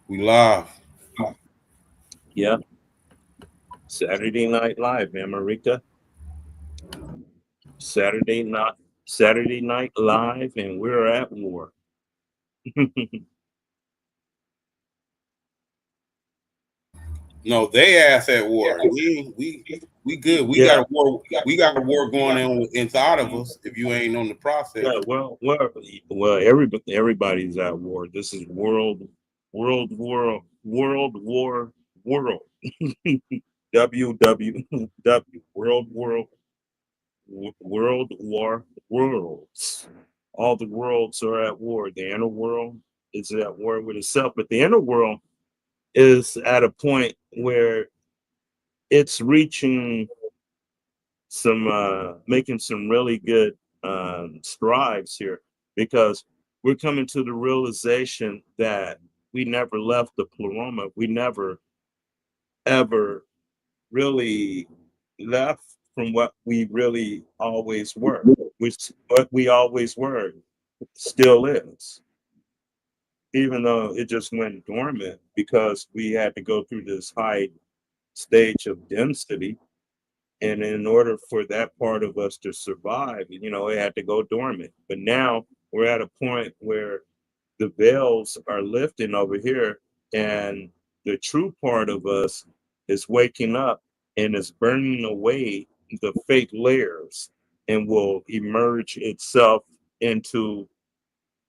We live. Yeah, Saturday Night Live, man, Marika. Saturday night, Saturday Night Live, and we're at war. No, they ass at war. We good. We got Yeah, a war. We got a war going on inside of us. If you ain't on the process, yeah. Everybody's at war. This is world war, world. WWW, world war, worlds. All the worlds are at war. The inner world is at war with itself, but the inner world is at a point where it's reaching some making some really good strides here, because we're coming to the realization that we never left the pleroma. We never ever really left from what we really always were, which what we always were still is, even though it just went dormant because we had to go through this high stage of density. And in order for that part of us to survive, it had to go dormant. But now we're at a point where the veils are lifting over here, and the true part of us is waking up and is burning away the fake layers and will emerge itself into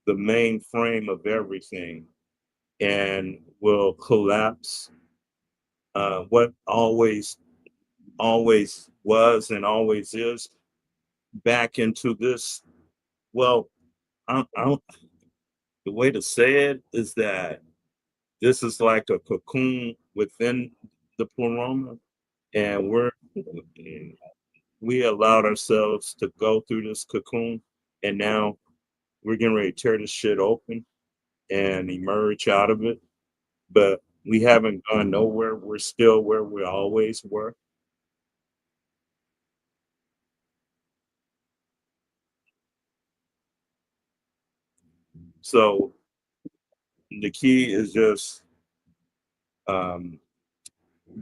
the main frame of everything and will collapse what always was and always is back into this. Well, the way to say it is that this is like a cocoon within the pleroma, and we allowed ourselves to go through this cocoon, and now we're getting ready to tear this shit open and emerge out of it. But we haven't gone nowhere. We're still where we always were. So the key is just um,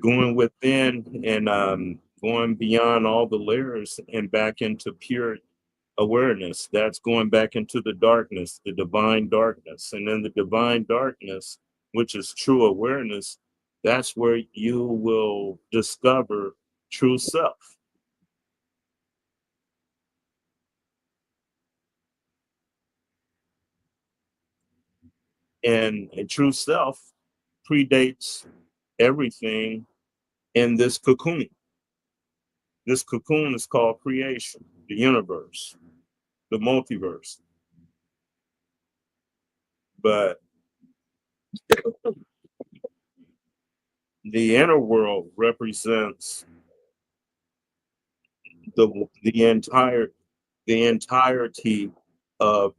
going within and going beyond all the layers and back into pure awareness. That's going back into the darkness, the divine darkness. And then the divine darkness, which is true awareness, that's where you will discover true self. And a true self predates everything in this cocoon. This cocoon is called creation, the universe, the multiverse. But the inner world represents the entirety of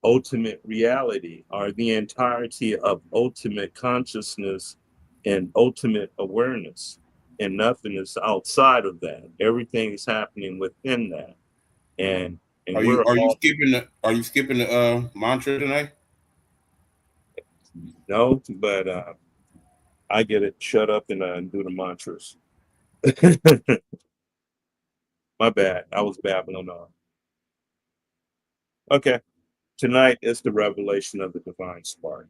ultimate reality, or the entirety of ultimate consciousness and ultimate awareness, and nothing is outside of that. Everything is happening within that, and are you we're are you all skipping the mantra tonight? no, but I get it. Shut up and do the mantras. My bad. I was babbling on. Okay. Tonight is the revelation of the divine spark.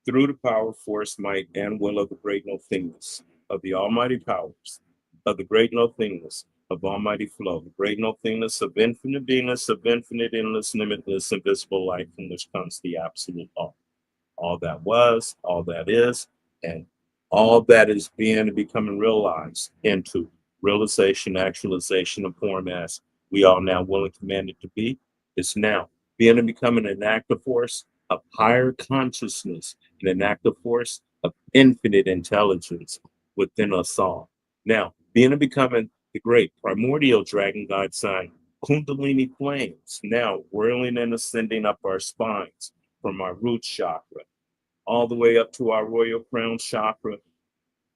Through the power, force, might, and will of the great nothingness, of the almighty powers, of the great nothingness, of almighty flow, the great nothingness of infinite beingness, of infinite, endless, limitless, invisible life, from which comes the absolute all that was, all that is, and all that is being and becoming realized into realization, actualization of form as we are now willing to command it to be. It's now being and becoming an active force of higher consciousness and an active force of infinite intelligence within us all. Now, being and becoming the great primordial dragon god sign, Kundalini flames, now whirling and ascending up our spines from our root chakra all the way up to our royal crown chakra.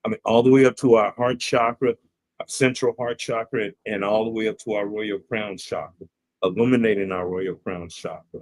I mean, all the way up to our heart chakra, our central heart chakra, and all the way up to our royal crown chakra, illuminating our royal crown chakra.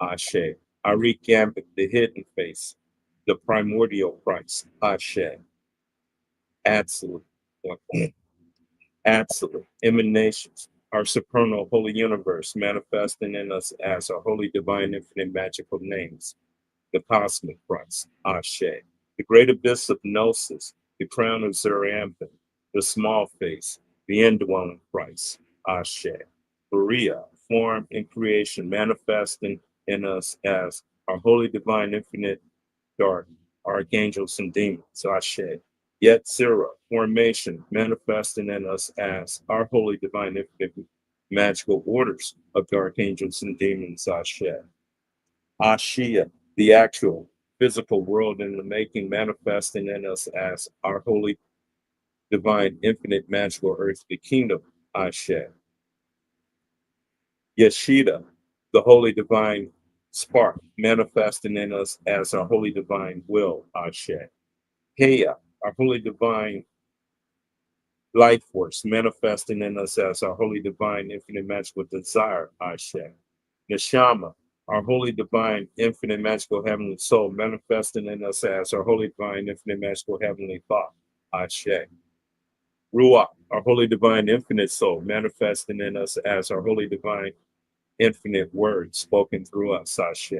Ashe. Arik Gambit, the hidden face, the primordial Christ. Ashe. Absolute. Absolute emanations, our supernal holy universe manifesting in us as our holy divine infinite magical names, the cosmic Christ, Ashe, the great abyss of Gnosis, the crown of Zoroaster, the small face, the indwelling Christ, Ashe, Berea, form and creation manifesting in us as our holy divine infinite dark, archangels and demons, Ashe. Yet Zero, formation, manifesting in us as our holy divine infinite magical orders of the archangels and demons, Ashe. Ashia, the actual physical world in the making, manifesting in us as our holy divine infinite magical earthly kingdom, Ashe. Yeshida, the holy divine spark, manifesting in us as our holy divine will, Ashe. Heya, our holy divine life force, manifesting in us as our holy divine infinite magical desire, Ashe. Neshama, our holy divine infinite magical heavenly soul, manifesting in us as our holy divine infinite magical heavenly thought, Ashe. Ruach, our holy divine infinite soul, manifesting in us as our holy divine infinite word spoken through us, Ashe.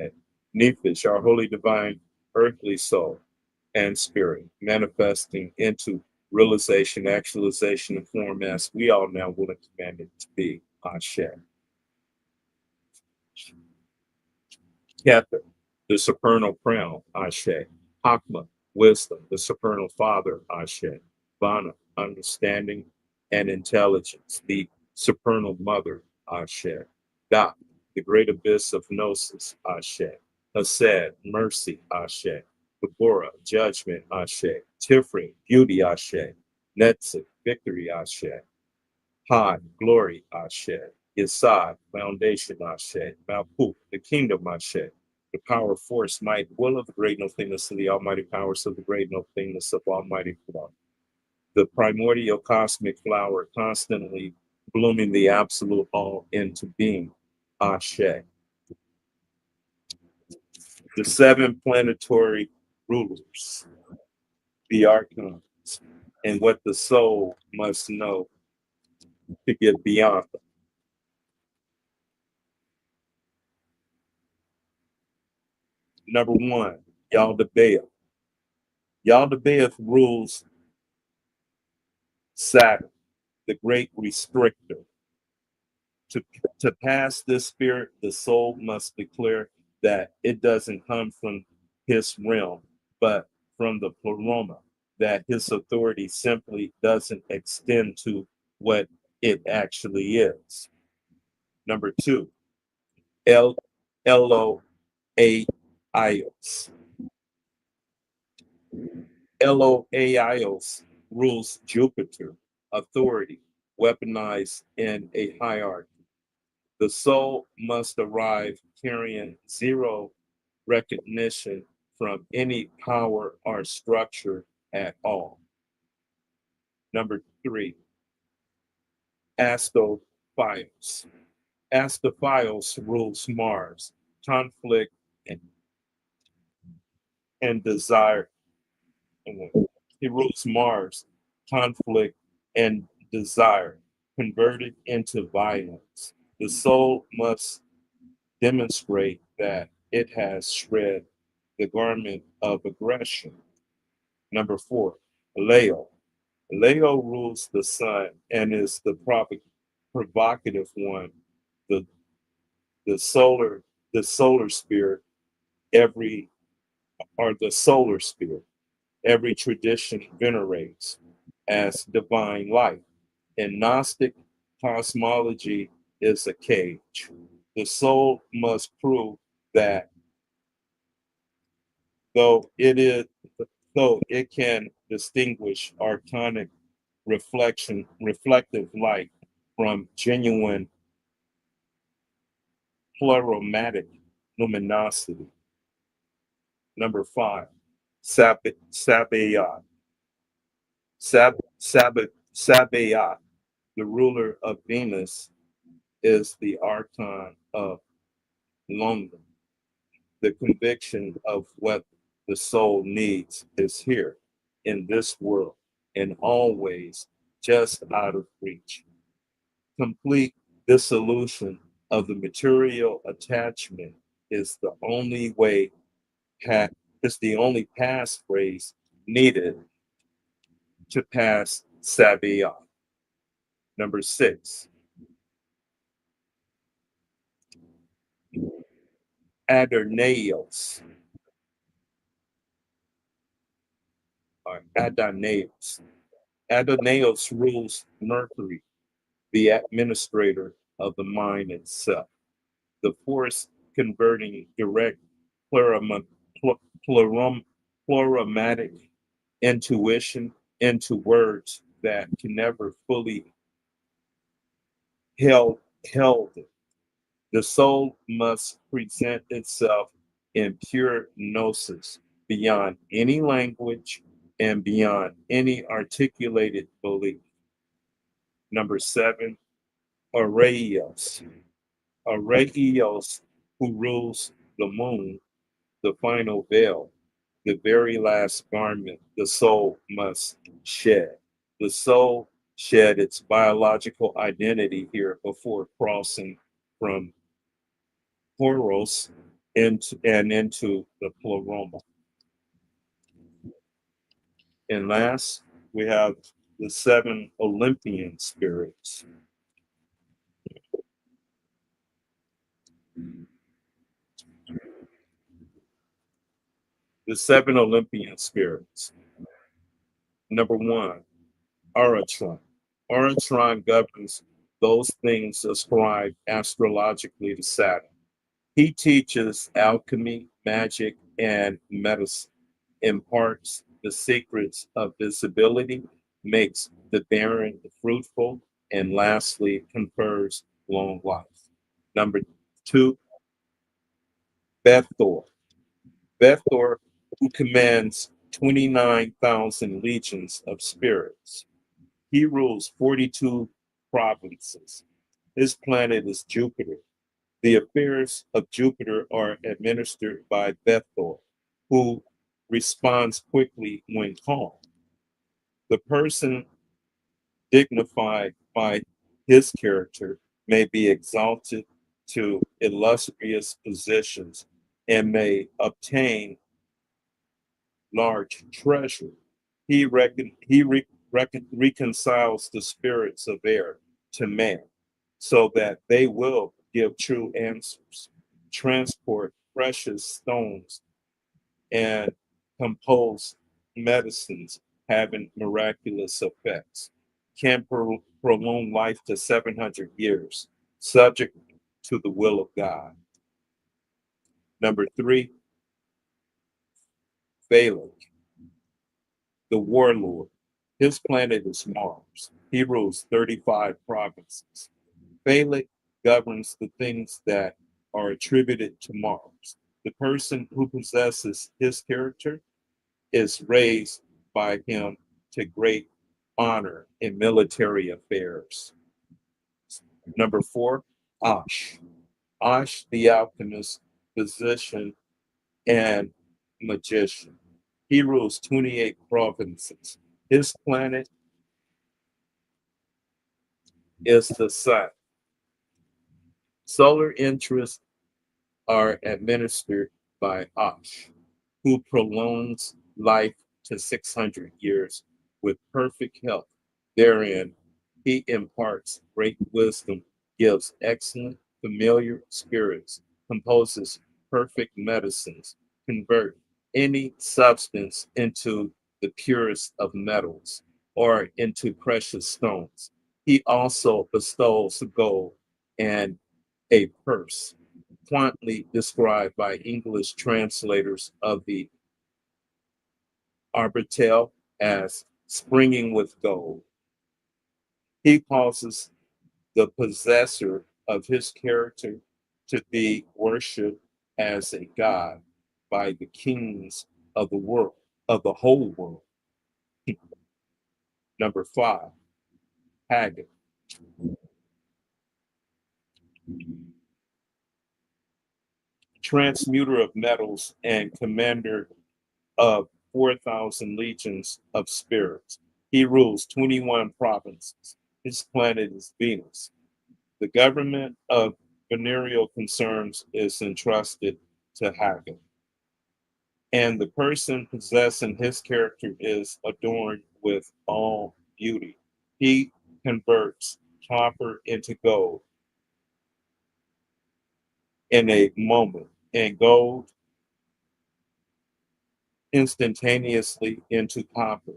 Nephish, our holy divine earthly soul, and spirit, manifesting into realization, actualization, and form as we all now will command it to be. Ashe. Kether, the supernal crown, Ashe. Hakma, wisdom, the supernal father, Ashe. Vana, understanding and intelligence, the supernal mother, Ashe. Da, the great abyss of gnosis, Ashe. Hased, mercy, Ashe. Deborah, judgment, Ashe. Tifri, beauty, Ashe. Netzik, victory, Ashe. High, glory, Ashe. Yesod, foundation, Ashe. Malkut, the kingdom, Ashe. The power, force, might, will of the great nothingness of the almighty powers of the great nothingness of almighty flow. The primordial cosmic flower constantly blooming the absolute all into being, Ashe. The seven planetary rulers, the archons, and what the soul must know to get beyond them. Number one, Yaldabaoth. Yaldabaoth rules Saturn, the great restrictor. To, to pass this spirit, the soul must declare that it doesn't come from his realm, but from the pleroma, that his authority simply doesn't extend to what it actually is. Number two, L L O A I O S. Loaios rules Jupiter, authority, weaponized in a hierarchy. The soul must arrive carrying zero recognition from any power or structure at all. Number three, Astrophios. Astrophios rules Mars, conflict and, and desire. He rules Mars, conflict and desire, converted into violence. The soul must demonstrate that it has shred the garment of aggression. Number four, Leo. Leo rules the sun and is the provocative one, the, the solar, the solar spirit, every or the solar spirit, every tradition venerates as divine life. In Gnostic cosmology is a cage. The soul must prove that though it is though it can distinguish archonic reflective light from genuine pleromatic luminosity. Number five, Sabaoth. Sabaoth, the ruler of Venus, is the archon of London. The conviction of what the soul needs is here in this world and always just out of reach. Complete dissolution of the material attachment is the only way, is the only passphrase needed to pass Sabaoth. Number 6, Adonaios, or Adonaios. Adonaios rules Mercury, the administrator of the mind itself, the force converting direct plurimatic intuition into words that can never fully held held. The soul must present itself in pure gnosis, beyond any language and beyond any articulated belief. Number 7, Araios. Araios, who rules the moon, the final veil, the very last garment the soul must shed. The soul shed its biological identity here before crossing from Horos into the pleroma. And last, we have the 7 Olympian spirits. The 7 Olympian spirits. Number 1, Aratron. Aratron governs those things ascribed astrologically to Saturn. He teaches alchemy, magic, and medicine, imparts the secrets of visibility, makes the barren fruitful, and lastly, confers long life. Number 2, Bethor. Bethor, who commands 29,000 legions of spirits. He rules 42 provinces. His planet is Jupiter. The affairs of Jupiter are administered by Bethor, who responds quickly when called. The person dignified by his character may be exalted to illustrious positions and may obtain large treasure. He reconciles the spirits of air to man so that they will give true answers, transport precious stones, and compose medicines having miraculous effects, can prolong life to 700 years, subject to the will of God. Number 3, Phallic, the warlord. His planet is Mars. He rules 35 provinces. Phallic governs the things that are attributed to Mars. The person who possesses his character is raised by him to great honor in military affairs. Number 4, Ash. Ash, the alchemist, physician, and magician. He rules 28 provinces. His planet is the sun. Solar interests are administered by Ash, who prolongs life to 600 years with perfect health. Therein, he imparts great wisdom, gives excellent familiar spirits, composes perfect medicines, convert any substance into the purest of metals or into precious stones. He also bestows gold and a purse, quaintly described by English translators of the arbitel as springing with gold. He causes the possessor of his character to be worshipped as a god by the kings of the world, of the whole world. Number 5, Haggard. transmuter of metals and commander of 4,000 legions of spirits. He rules 21 provinces. His planet is Venus. The government of venereal concerns is entrusted to Hagen. And the person possessing his character is adorned with all beauty. He converts copper into gold in a moment, and gold instantaneously into copper.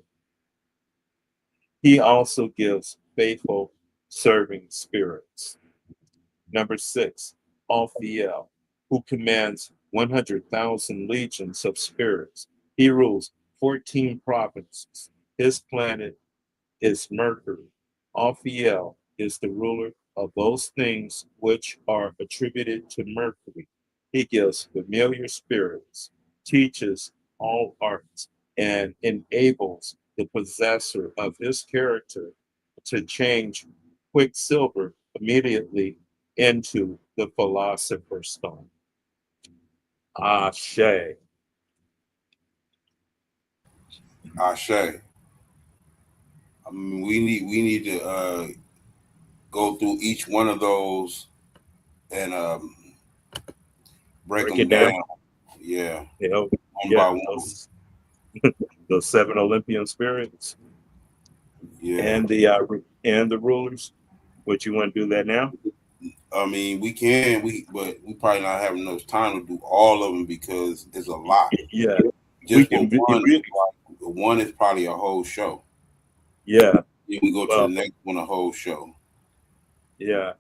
He also gives faithful serving spirits. Number 6, Alphiel, who commands 100,000 legions of spirits. He rules 14 provinces. His planet is Mercury. Alphiel is the ruler of those things which are attributed to Mercury. He gives familiar spirits, teaches all arts, and enables the possessor of his character to change quicksilver immediately into the philosopher's stone. Ashe. Ashe. I mean, we need to go through each one of those and break Break them it down. down. Yeah, You know, one yeah, by one. those 7 Olympian spirits Yeah. and the rulers. What you want to do that now? I mean, we can, but we probably not having enough time to do all of them because it's a lot. Yeah, we Just for can. one, one is probably a whole show. Yeah, Then we go to the well, next one, a whole show. yeah,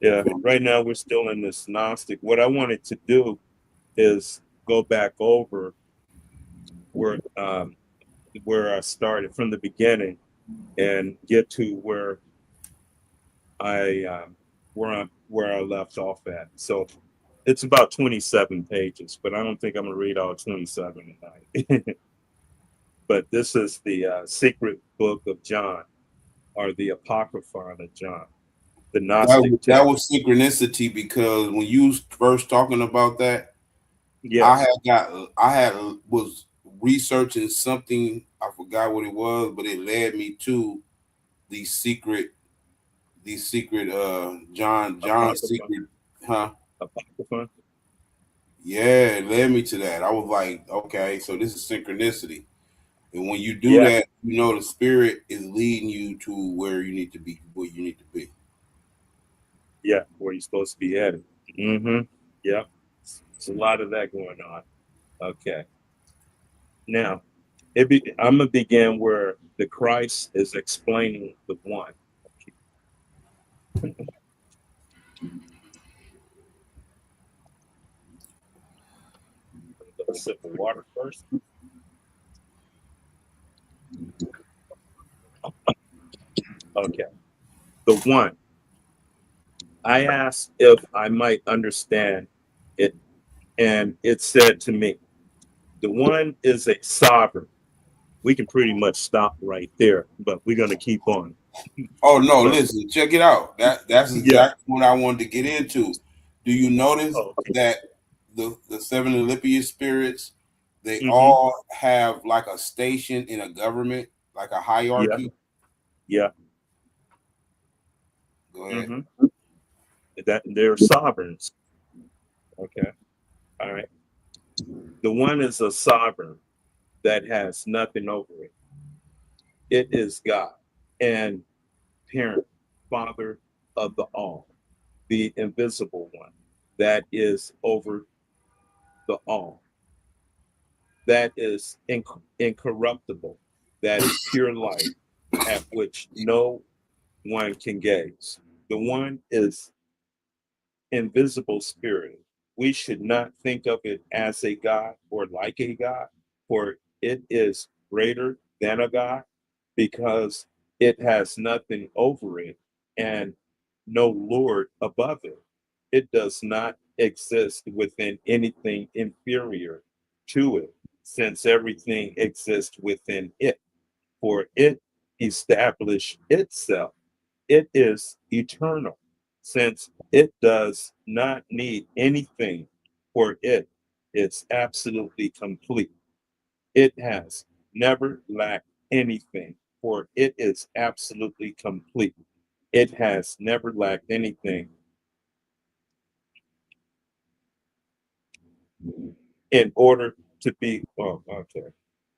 You yeah. feel me? Right now we're still in this Gnostic. What I wanted to do is go back over where um, where I started from the beginning and get to I where I left off at. So it's about 27 pages, but I don't think I'm gonna read all 27 tonight. But this is the secret book of John, or the Apocryphon of John, the Gnostic That text. was synchronicity because when you was first talking about that, Yes. I had was researching something. I forgot what it was, but it led me to the secret, John's Apocryphon. secret, huh? Apocryphon. Yeah, it led me to that. I was like, okay, so this is synchronicity. And when you do Yeah. that, you know the spirit is leading you to where you need to be, where you need to be. Yeah. Where you're supposed to be headed. Mm-hmm. Yeah. There's a lot of that going on. Okay. Now, I'm gonna begin where the Christ is explaining the one. A sip of water first. Okay. The one. I asked if I might understand it, and it said to me, the one is a sovereign. We can pretty much stop right there, but we're gonna keep on. Oh no, But listen, check it out. That's yeah. exactly what I wanted to get into. Do you notice Oh, that the seven Olympian spirits, they mm-hmm. all have like a station in a government, like a Yeah. hierarchy? Yeah. Go ahead. Mm-hmm. That they're sovereigns. Okay. All right. The one is a sovereign that has nothing over it. It is God and parent, father of the all, the invisible one that is over the all, that is incorruptible, that is pure light, at which no one can gaze. The one is invisible spirit. We should not think of it as a God or like a God, for it is greater than a God because it has nothing over it and no Lord above it. It does not exist within anything inferior to it, since everything exists within it, for it established itself. It is eternal, since it does not need anything for it is absolutely complete. It has never lacked anything, for it is absolutely complete. It has never lacked anything in order to be, oh, okay.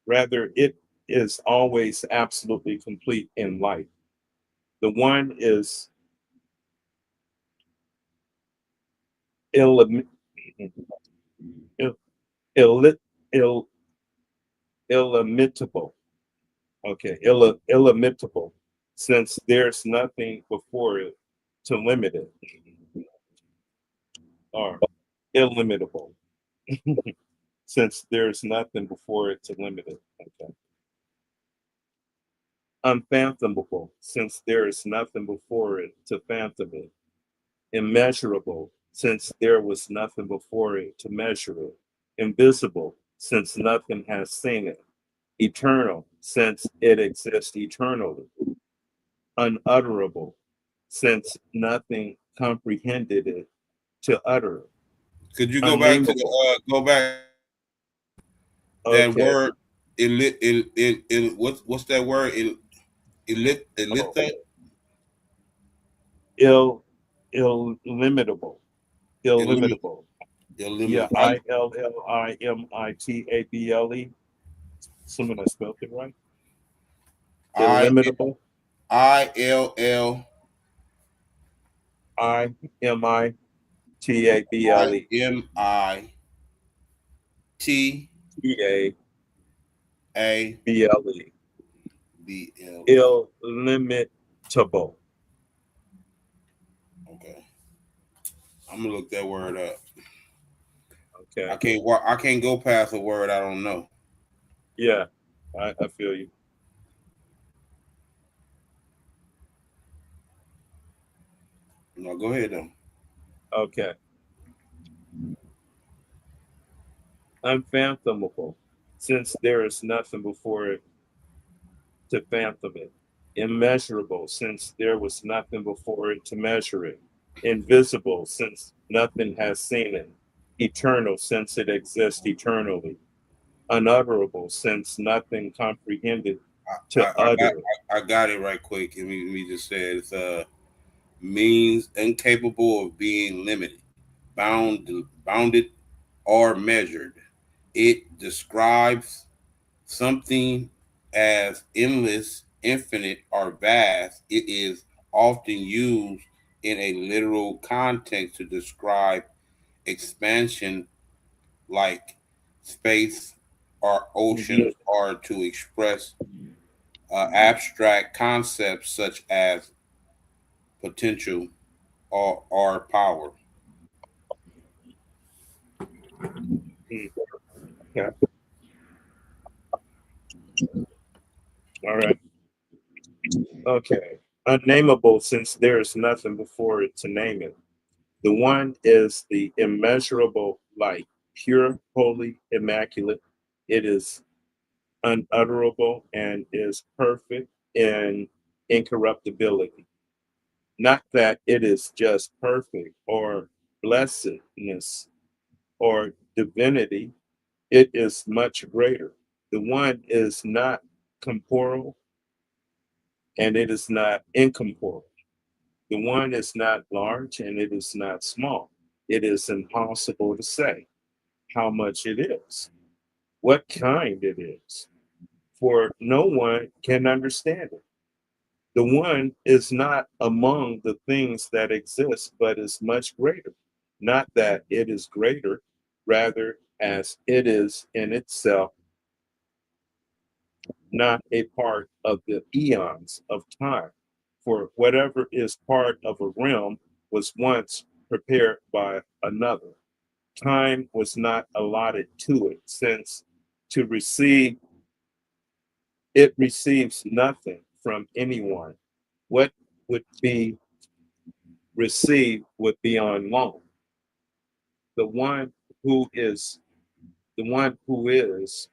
Rather, it is always absolutely complete in life. The one is illim- ill, illi- ill, illimitable. Okay, illimitable, since there's nothing before it to limit it, or illimitable, since there's nothing before it to limit it. Okay. Unfathomable, since there is nothing before it to fathom it. Immeasurable, since there was nothing before it to measure it. Invisible, since nothing has seen it. Eternal, since it exists eternally. Unutterable, since nothing comprehended it to utter. Could you go back to the Unnameable. go back that Okay. word? What's that word? Oh, Illitha, ill, illimitable. illimit, Illimitable. Yeah, illimit. Illimitable. Assuming I spelled it right. I Illimitable. I Imitable. M I T Table. A B L E. Illimitable. Okay, I'm gonna look that word up. Okay. I can't go past a word I don't know. Yeah, I feel you. No, go ahead though. Okay. Unfathomable, since there is nothing before it to fathom it. Immeasurable, since there was nothing before it to measure it. Invisible, since nothing has seen it. Eternal, since it exists eternally. Unutterable, since nothing comprehended I, to I got utter it. I got it right quick. We just said it's means incapable of being limited, bounded or measured. It describes something as endless, infinite, or vast. It is often used in a literal context to describe expansion like space or Mhm. oceans, or to express abstract concepts such as potential or power. Mm, okay. All right. Okay. Unnameable, since there is nothing before it to name it. The one is the immeasurable light, pure, holy, immaculate. It is unutterable and is perfect in incorruptibility. Not that it is just perfect or blessedness or divinity, it is much greater. The one is not corporeal and it is not incorporeal. The one is not large and it is not small. It is impossible to say how much it is, what kind it is, for no one can understand it. The one is not among the things that exist, but is much greater. Not that it is greater, rather, as it is in itself, not a part of the eons of time. For whatever is part of a realm was once prepared by another. Time was not allotted to it, since to receive it receives nothing from anyone. What would be received would be on loan. The one who is the one who is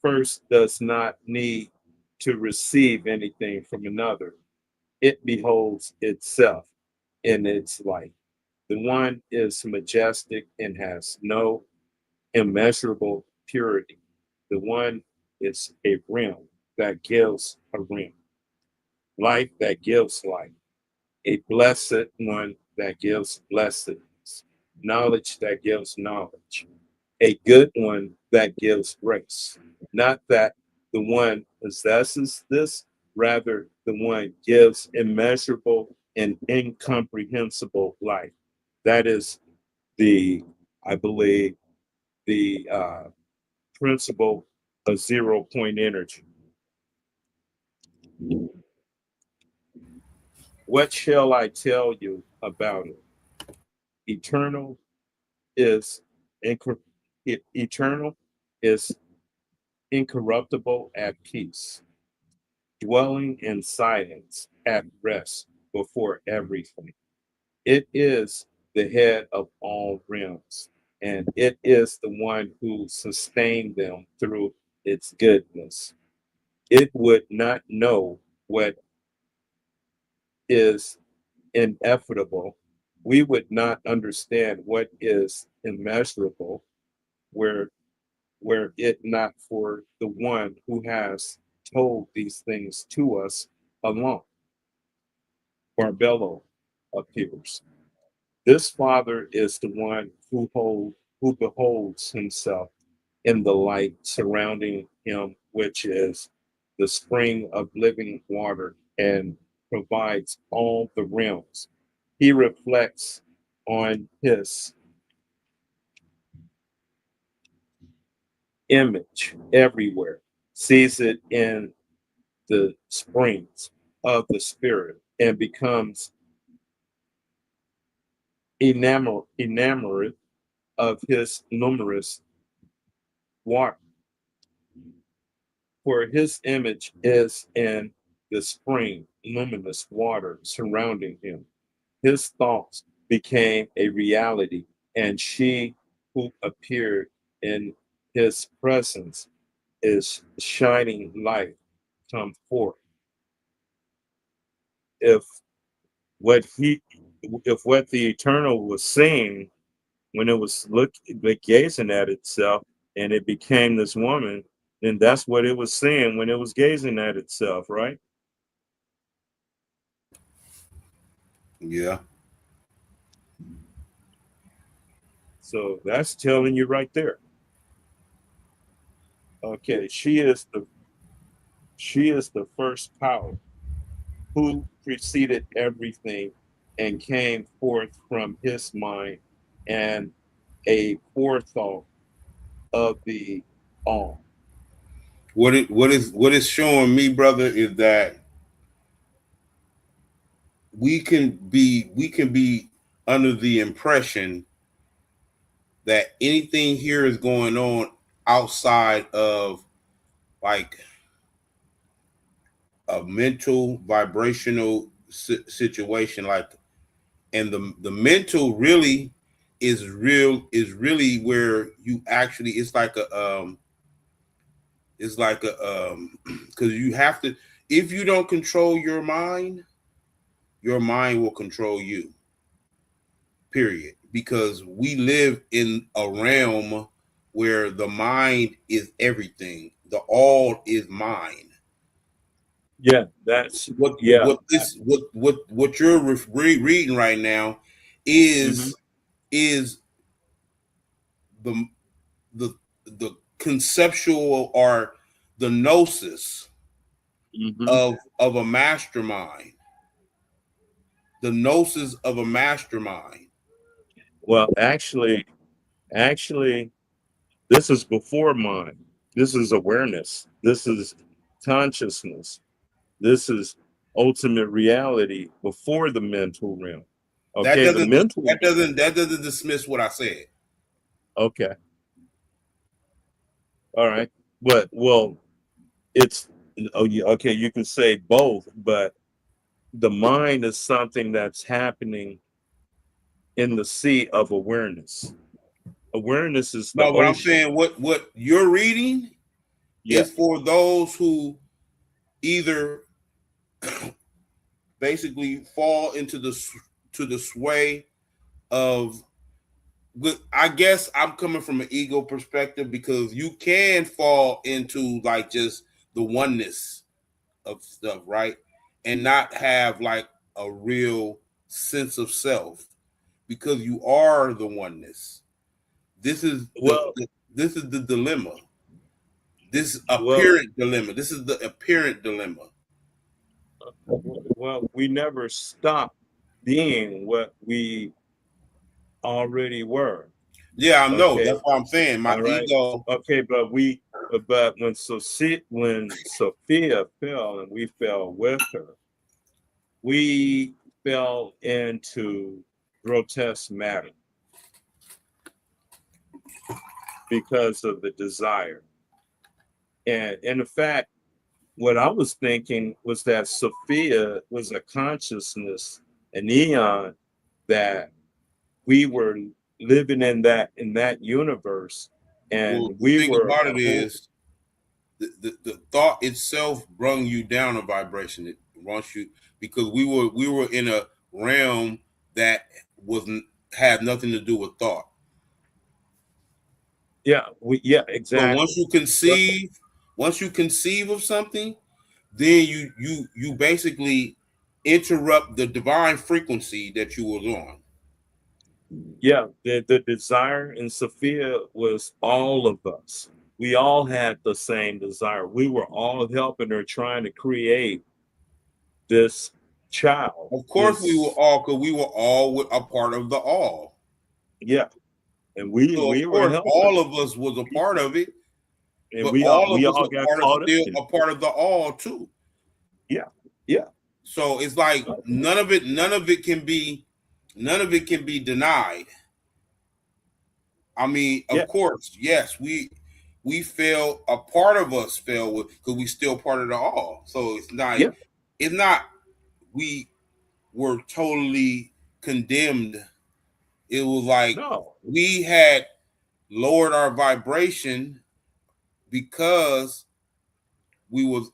first does not need to receive anything from another. It beholds itself in its light. The one is majestic and has no immeasurable purity. The one is a realm that gives a realm, life that gives life, a blessed one that gives blessedness, knowledge that gives knowledge, a good one that gives grace. Not that the one possesses this, rather, the one gives immeasurable and incomprehensible life. That is the, I believe, the principle of 0 point energy. What shall I tell you about it? Eternal is eternal is incorruptible at peace, dwelling in silence at rest before everything. It is the head of all realms, and it is the one who sustained them through its goodness. It would not know what is ineffable. We would not understand what is immeasurable were it not for the one who has told these things to us alone. Barbello appears. This Father is the one who beholds himself in the light surrounding him, which is the spring of living water and provides all the realms. He reflects on his image everywhere, sees it in the springs of the spirit, and becomes enamored of his numerous water. For his image is in the spring, luminous water surrounding him. His thoughts became a reality, and she who appeared in his presence is shining light come forth. If what he if what the eternal was seeing when it was gazing at itself and it became this woman, then that's what it was seeing when it was gazing at itself, right? Yeah. So that's telling you right there. Okay, she is the first power who preceded everything and came forth from his mind and a forethought of the all. What is showing me, brother, is that we can be under the impression that anything here is going on outside of like a mental vibrational situation, like, and the mental really is really where you actually, it's like a because you have to, if you don't control your mind will control you, period, because we live in a realm where the mind is everything, the all is mind. Yeah, that's what yeah. what this what you're reading right now Mm-hmm, is the the the conceptual, or the gnosis mm-hmm. of a mastermind, the gnosis of a mastermind. Well, actually, this is before mind. This is awareness. This is consciousness. This is ultimate reality before the mental realm. that Okay, the doesn't mental. that doesn't dismiss what I said. Okay, all right. But well, it's oh yeah, okay. You can say both, but the mind is something that's happening in the sea of awareness. Awareness is the No, but I'm ocean. saying what you're reading Yeah. is for those who either basically fall into the sway of, I guess I'm coming from an ego perspective, because you can fall into like just the oneness of stuff, right? And not have like a real sense of self, because you are the oneness. This is Well, this is the dilemma. This well, apparent dilemma. This is the apparent dilemma. we never stopped being what we already were. Yeah, I know. Okay, That's what I'm saying. My all right. ego. Okay, but when Sophia fell and we fell with her, we fell into grotesque matter because of the desire. And in fact, what I was thinking was that Sophia was a consciousness, an eon, that we were living in that universe, Well, and the we thing were about a it whole. is, the thought itself brung you down a vibration. It wants you, because we were in a realm that wasn't had nothing to do with thought. Yeah, So exactly. once you conceive of something, then you basically interrupt the divine frequency that you was on. Yeah, the desire in Sophia was all of us. We all had the same desire. We were all helping her, trying to create this child. Of course, we were This, all, because we were all a part of the all. yeah, and we So of we were course, helping all her, of us was a part of it, and but all we of us all are got part of, caught up still in a it. part of the all too. Yeah, yeah, So it's like none of it can be denied. I mean, yeah, of course, yes, we fail. A part of us fail with, because we still part of the all. So yeah. it's not we were totally condemned. It was like No, we had lowered our vibration because we was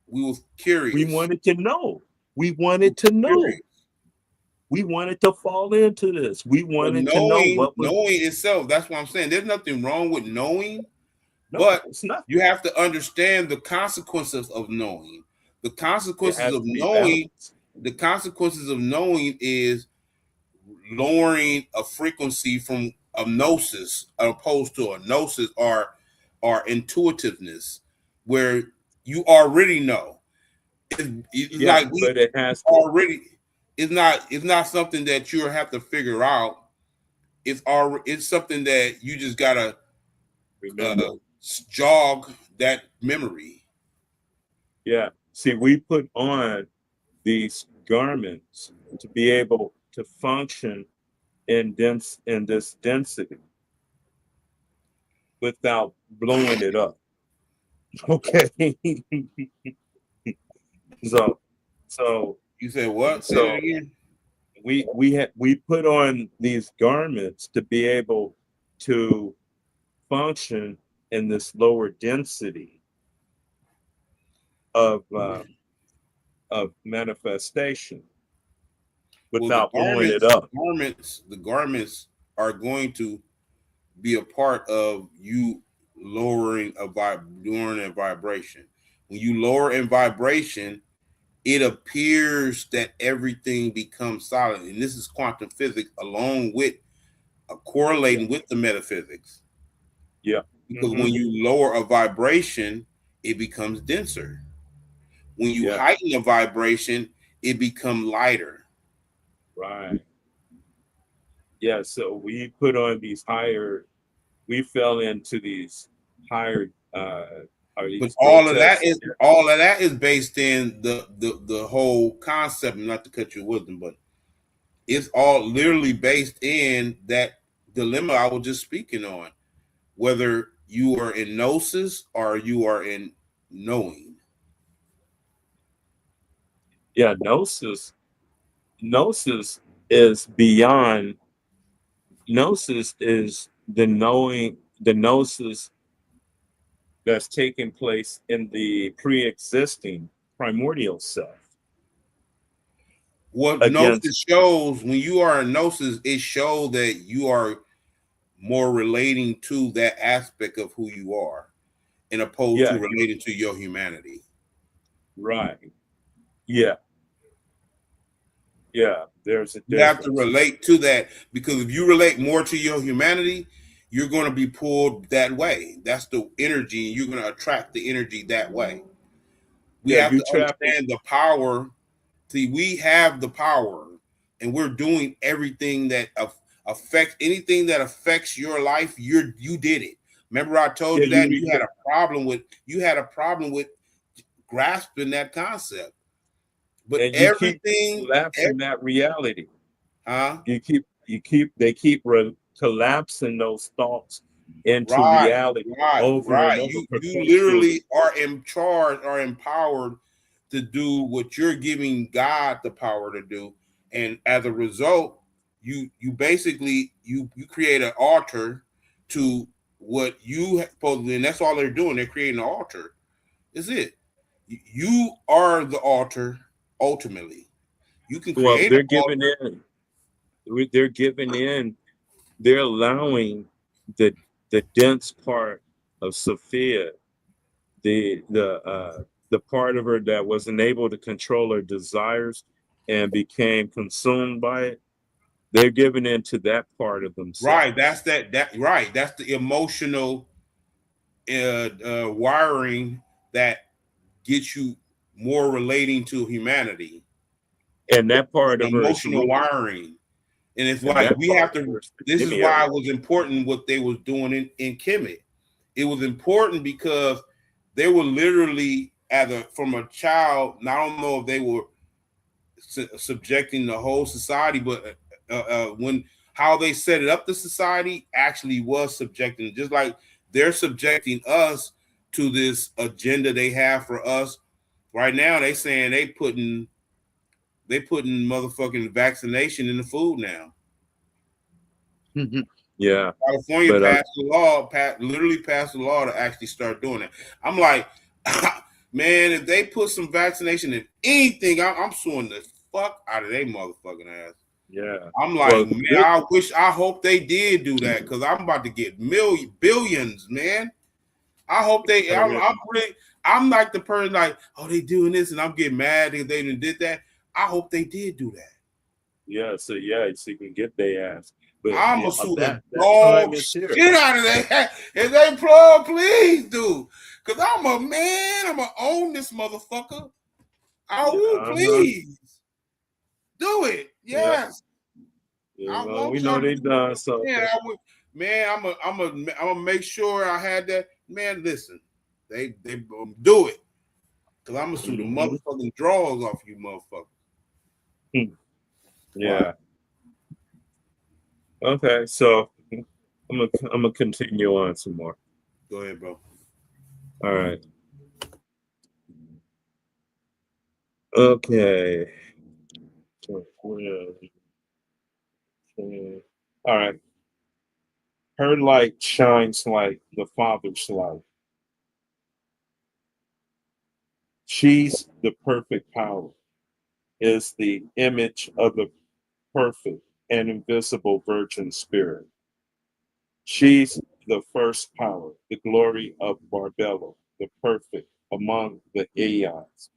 we was we curious. wanted to know. We We wanted was to know. curious. We wanted to fall into this. We But wanted to know what was. knowing itself, that's what I'm saying. There's nothing wrong with knowing, No, but it's nothing. you have to understand the consequences of knowing. The It consequences has of to be knowing, balanced. the consequences of knowing is lowering a frequency from a gnosis, opposed to a gnosis, or intuitiveness, where you already know. It's Yeah, like we but it has to already. It's not something that you have to figure out. It's something that you just gotta uh, remember. jog that memory. Yeah. See, we put on these garments to be able to function in this density without blowing it up. Okay. so so You said what? Say that so again. we put on these garments to be able to function in this lower density of uh, of manifestation Well, the without blowing it garments, up. the garments are going to be a part of you lowering a vibration. When you lower in vibration, it appears that everything becomes solid, and this is quantum physics, along with Yeah, correlating with the metaphysics. yeah, Because hmm when you lower a vibration, it becomes denser. When you yeah, heighten a vibration, it becomes lighter. right. Yeah, so we put on these higher. We fell into these higher, or But these grotesque. all of that is based in the whole concept. Not to cut your wisdom, but it's all literally based in that dilemma I was just speaking on. Whether you are in gnosis or you are in knowing. Yeah, gnosis. Gnosis is beyond. Gnosis is the knowing. The gnosis that's taking place in the pre-existing primordial self. What against. gnosis shows, when you are in gnosis, it shows that you are more relating to that aspect of who you are, in opposed Yeah, to relating to your humanity. right. Yeah, yeah. There's a You have to difference. relate to that, because if you relate more to your humanity, you're going to be pulled that way. That's the energy, and you're going to attract the energy that way. We Yeah, have you to traffic, understand the power. See, we have the power, and we're doing everything that affects anything that affects your life. You did it. Remember, I told yeah, you that, and you had a problem with grasping that concept. But and you keep everything, collapsing that reality. huh? They keep collapsing those thoughts into Right, reality over right. and over You perpetually. literally are in charge, are empowered to do what you're giving God the power to do, and as a result, you basically you create an altar to what you supposedly, and that's all they're doing. They're creating an altar. Is it? You are the altar ultimately. You can Well, create an they're giving altar. in. They're giving in. They're allowing the dense part of Sophia, the part of her that wasn't able to control her desires and became consumed by it. They're giving in to that part of Right. themselves. That right. That's the emotional wiring that gets you more relating to humanity. And that It's part of an her is emotional wiring, and it's and like that we part have of her to. is the This is demiurge. why it was important what they was doing in Kemet. It was important because they were literally, as a from a child. I don't know if they were subjecting the whole society, but when how they set it up, the society actually was subjecting, just like they're subjecting us to this agenda they have for us right now. They saying they putting motherfucking vaccination in the food now. Yeah, California but passed the law, literally passed the law to actually start doing it. I'm like, man, if they put some vaccination in anything, I'm suing the fuck out of their motherfucking ass. yeah. I'm like, Well, man, good. I hope they did do that, because I'm about to get billions, man. I hope they. Oh, yeah, I'm like the person like, oh, they doing this, and I'm getting mad that they did that. I hope they did do that. yeah. So yeah, so you can get their ass. But I'm yeah, gonna sue the that time dog is here. shit out of that. If they plug, please do, because I'm a man. I'm gonna own this motherfucker. I Yeah, will, uh-huh. please do it. Yeah, Yes, yeah. I Well, want we y'all know to they do done it. Man, something. I would. Man, I'm gonna make sure I had that. Man, listen, they do it, because I'm gonna sue the Mhm. motherfucking drawers off you, motherfucker. Right. Yeah. Okay. So I'm gonna continue on some more. Go ahead, bro. All right. Okay. All right. Her light shines like the Father's light. She's the perfect power, is the image of the perfect and invisible Virgin Spirit. She's the first power, the glory of Barbello, the perfect among the aeons,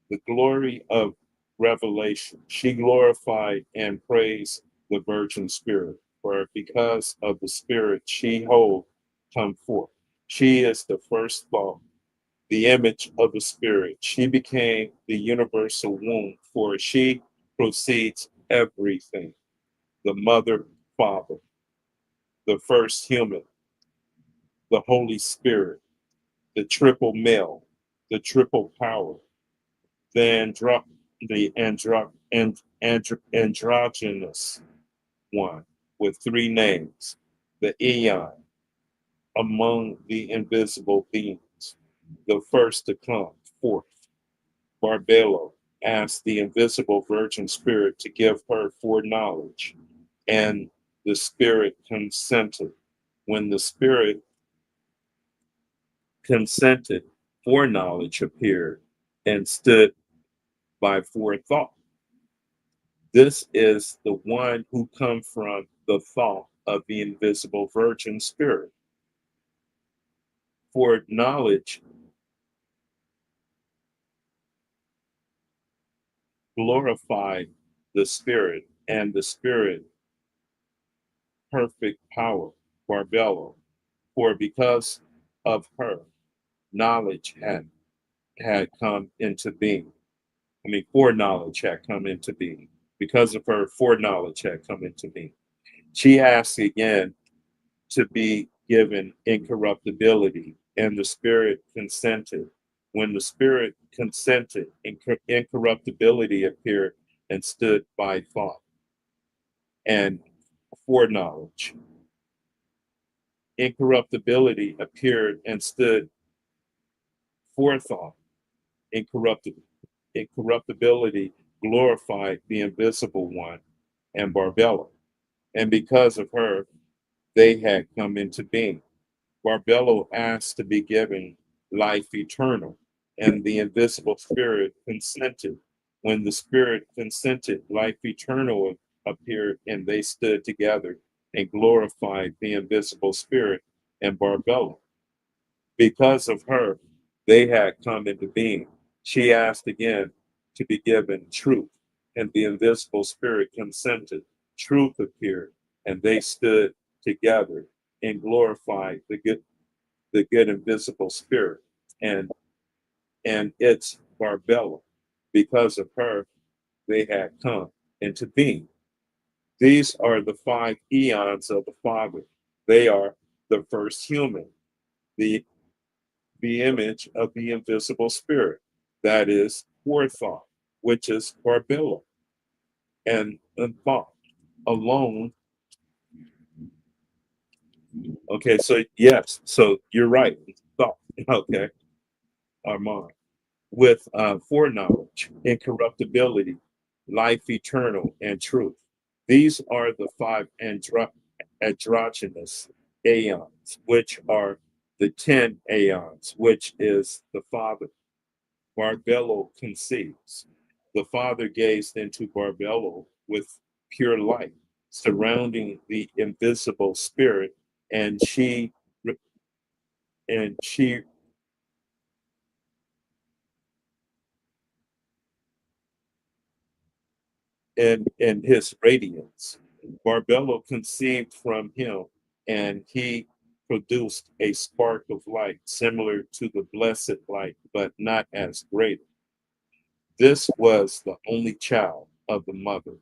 the glory of revelation. She glorified and praised the Virgin Spirit, for because of the Spirit she holds come forth. She is the first thought, the image of the Spirit. She became the universal womb, for she proceeds everything. The mother, father, the first human, the Holy Spirit, the triple male, the triple power, the androgynous one with three names, the Aeon among the invisible beings, the first to come forth. Barbelo asked the invisible Virgin Spirit to give her foreknowledge, and the Spirit consented. When the Spirit consented, foreknowledge appeared and stood by forethought. This is the one who come from the thought of the invisible virgin spirit. For knowledge glorified the spirit, and the spirit perfect power, Barbello. For because of her, knowledge had come into being. I mean, foreknowledge had come into being. Because of her, foreknowledge had come into being. She asked again to be given incorruptibility, and the spirit consented. When the spirit consented, incorruptibility appeared and stood by thought and foreknowledge. Incorruptibility appeared and stood for thought. Incorruptibility, incorruptibility glorified the invisible one and Barbella. And because of her, they had come into being. Barbello asked to be given life eternal, and the invisible spirit consented. When the spirit consented, life eternal appeared, and they stood together and glorified the invisible spirit and Barbello. Because of her, they had come into being. She asked again to be given truth, and the invisible spirit consented. Truth appeared, and they stood together and glorified the good invisible spirit and its Barbella. Because of her, they had come into being. These are the five eons of the Father. They are the first human, the the image of the invisible spirit, that is forethought, which is Barbilla, and thought alone. Okay, so yes, so you're right. Thought, okay, Armand. With foreknowledge, incorruptibility, life eternal, and truth. These are the five androgynous aeons, which are the 10 aeons, which is the Father. Barbello conceives. The Father gazed into Barbello with pure light, surrounding the invisible spirit, and she and his radiance. Barbello conceived from him, and he produced a spark of light similar to the blessed light, but not as great. This was the only child of the mother,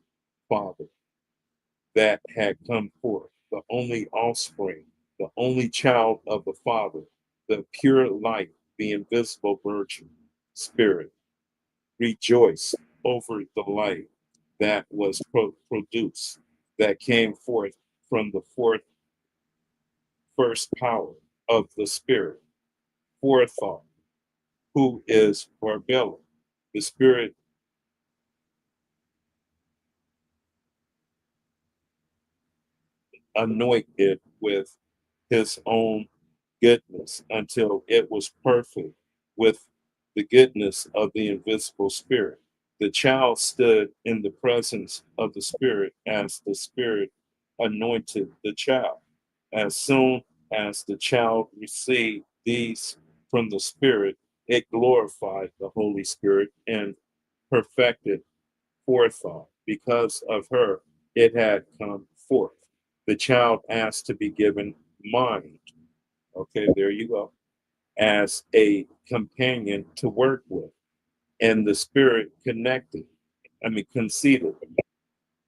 father, that had come forth, the only offspring, the only child of the Father, the pure light, the invisible virgin spirit. Rejoice over the light that was produced, that came forth from the first power of the Spirit, forethought, who is Barbella. The Spirit anointed with his own goodness until it was perfect with the goodness of the invisible Spirit. The child stood in the presence of the Spirit as the Spirit anointed the child. As soon as the child received these from the Spirit, it glorified the Holy Spirit and perfected forethought. Because of her, it had come forth. The child asked to be given mind. Okay, there you go. As a companion to work with. And the spirit connected, conceded.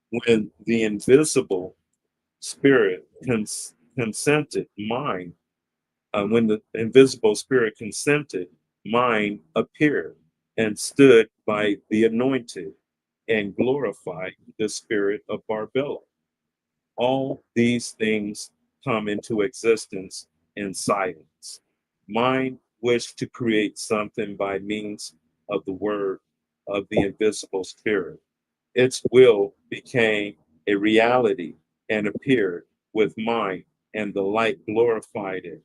When the invisible spirit consented, mind, when the invisible spirit consented, mind appeared and stood by the anointed and glorified the spirit of Barbella. All these things come into existence in silence. Mind wished to create something by means of the word of the invisible spirit. Its will became a reality and appeared with mind, and the light glorified it.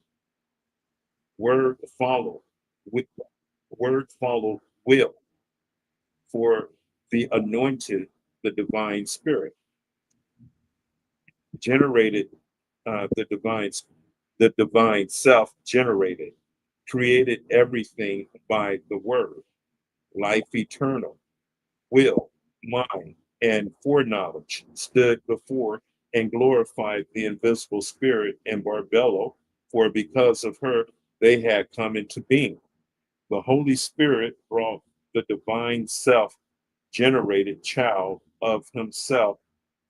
Word followed, with word followed will, for the anointed the divine spirit, generated uh, the divine the divine self generated, created everything by the word, life eternal, will, mind, and foreknowledge stood before and glorified the invisible spirit and Barbello, for because of her they had come into being. The Holy Spirit brought the divine self generated child of himself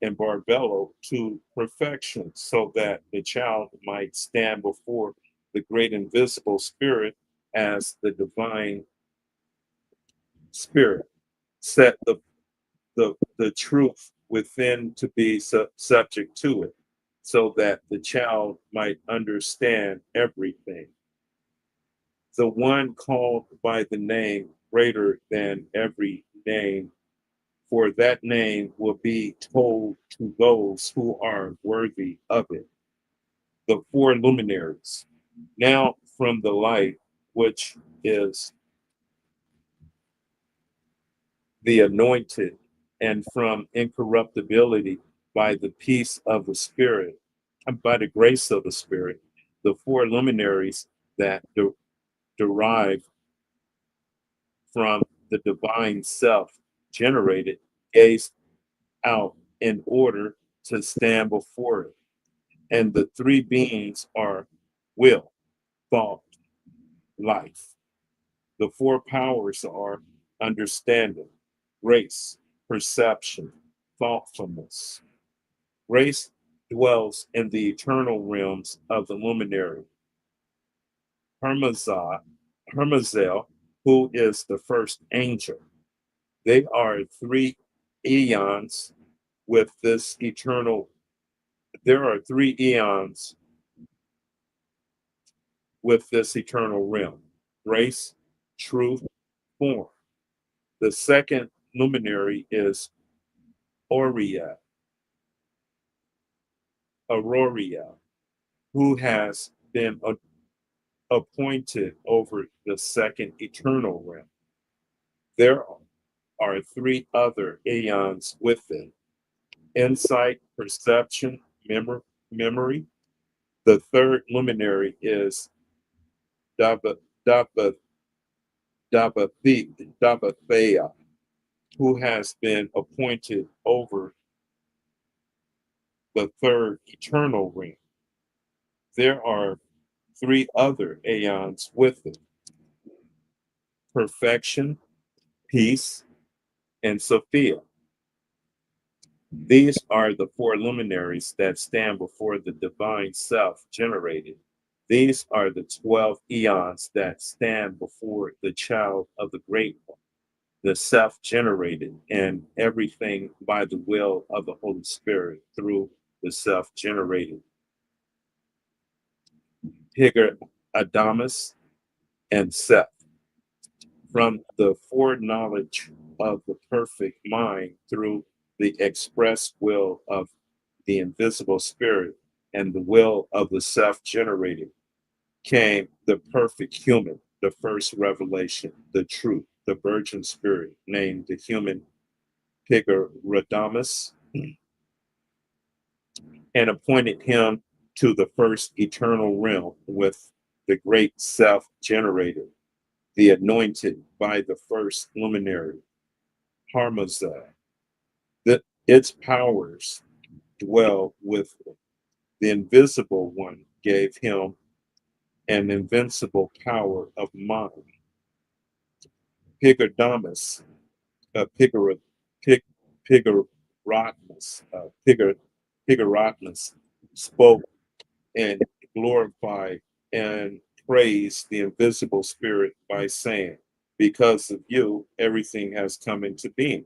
and Barbello to perfection so that the child might stand before the great invisible spirit as the divine spirit, set the truth within to be subject to it, so that the child might understand everything. The one called by the name greater than every name, for that name will be told to those who are worthy of it. The four luminaries, now from the light, which is the anointed, and from incorruptibility by the peace of the Spirit, and by the grace of the Spirit, the four luminaries that derive from the divine self generated gazed out in order to stand before it. And the three beings are will, thought, life. The four powers are understanding, grace, perception, thoughtfulness. Grace dwells in the eternal realms of the luminary, Hermazah, Hermazel, who is the first angel. They are three eons with this eternal, there are three eons with this eternal realm: grace, truth, form. The second luminary is Aurea, Aurora, who has been appointed over the second eternal realm. There are three other aeons with it: insight, perception, memory. The third luminary is Daba, Daba, Dabathea, who has been appointed over the third eternal realm. There are three other aeons with it: perfection, peace, and Sophia. These are the four luminaries that stand before the divine self generated. These are the 12 eons that stand before the child of the great one, the self generated, and everything by the will of the Holy Spirit through the self generated. Higer, Adamus, and Seth, from the foreknowledge of the perfect mind through the express will of the invisible spirit and the will of the self generated, came the perfect human, the first revelation, the truth, the virgin spirit, named the human Piguradamus, and appointed him to the first eternal realm with the great self generated, the anointed by the first luminary, Harmazah. That its powers dwell with the invisible one, gave him an invincible power of mind. Pigurdamus, Pigura, Pig, Pigurotmus, Pigurotmus spoke and glorified and praised the invisible spirit by saying, because of you, everything has come into being,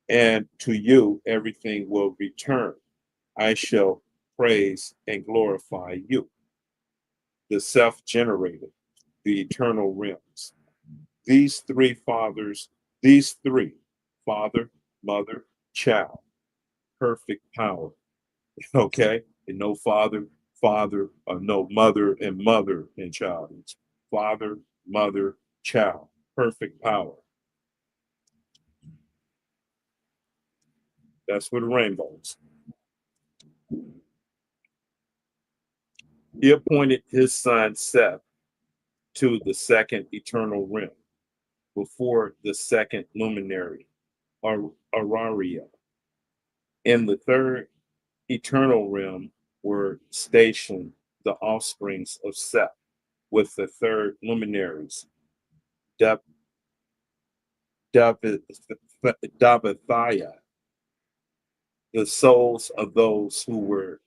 and to you, everything will return. I shall praise and glorify you, the self generated, the eternal realms. These three fathers, these three, father, mother, child, perfect power. Okay? And no father, father, or no mother and mother and child. It's father, mother, child, perfect power. That's where the rainbow is. He appointed his son Seth to the second eternal realm before the second luminary, Araria. In the third eternal realm were stationed the offsprings of Seth with the third luminaries, Dab- Dabathiah, the souls of those who were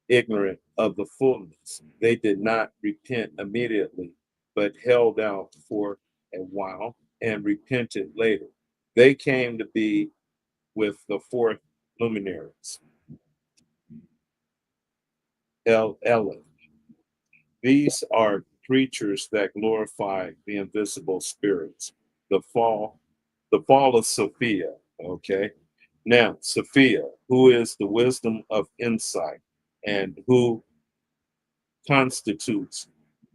ignorant of the fullness. They did not repent immediately, but held out for a while and repented later. They came to be with the fourth luminaries, El Eleth. These are creatures that glorify the invisible spirits. The fall, the fall of Sophia. Okay. Now, Sophia, who is the wisdom of insight and who constitutes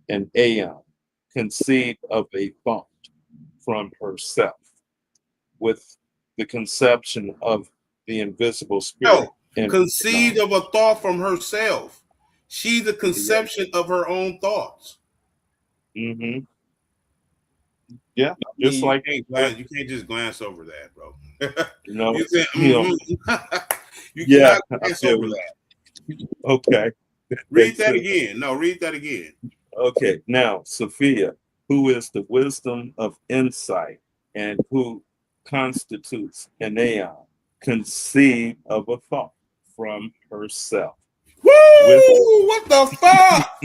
an aeon, conceived of a thought from herself with the conception of the invisible spirit No, and conceived of a thought from herself. She's the yeah, conception of her own thoughts. hmm yeah, I just mean, like you can't just glance over that, bro. no, You can you yeah, cannot I glance feel over it. that. Okay, Read that's that it. again. No, read that again. Okay, now Sophia, who is the wisdom of insight and who constitutes an aeon, conceived of a thought from herself with Woo! What the fuck?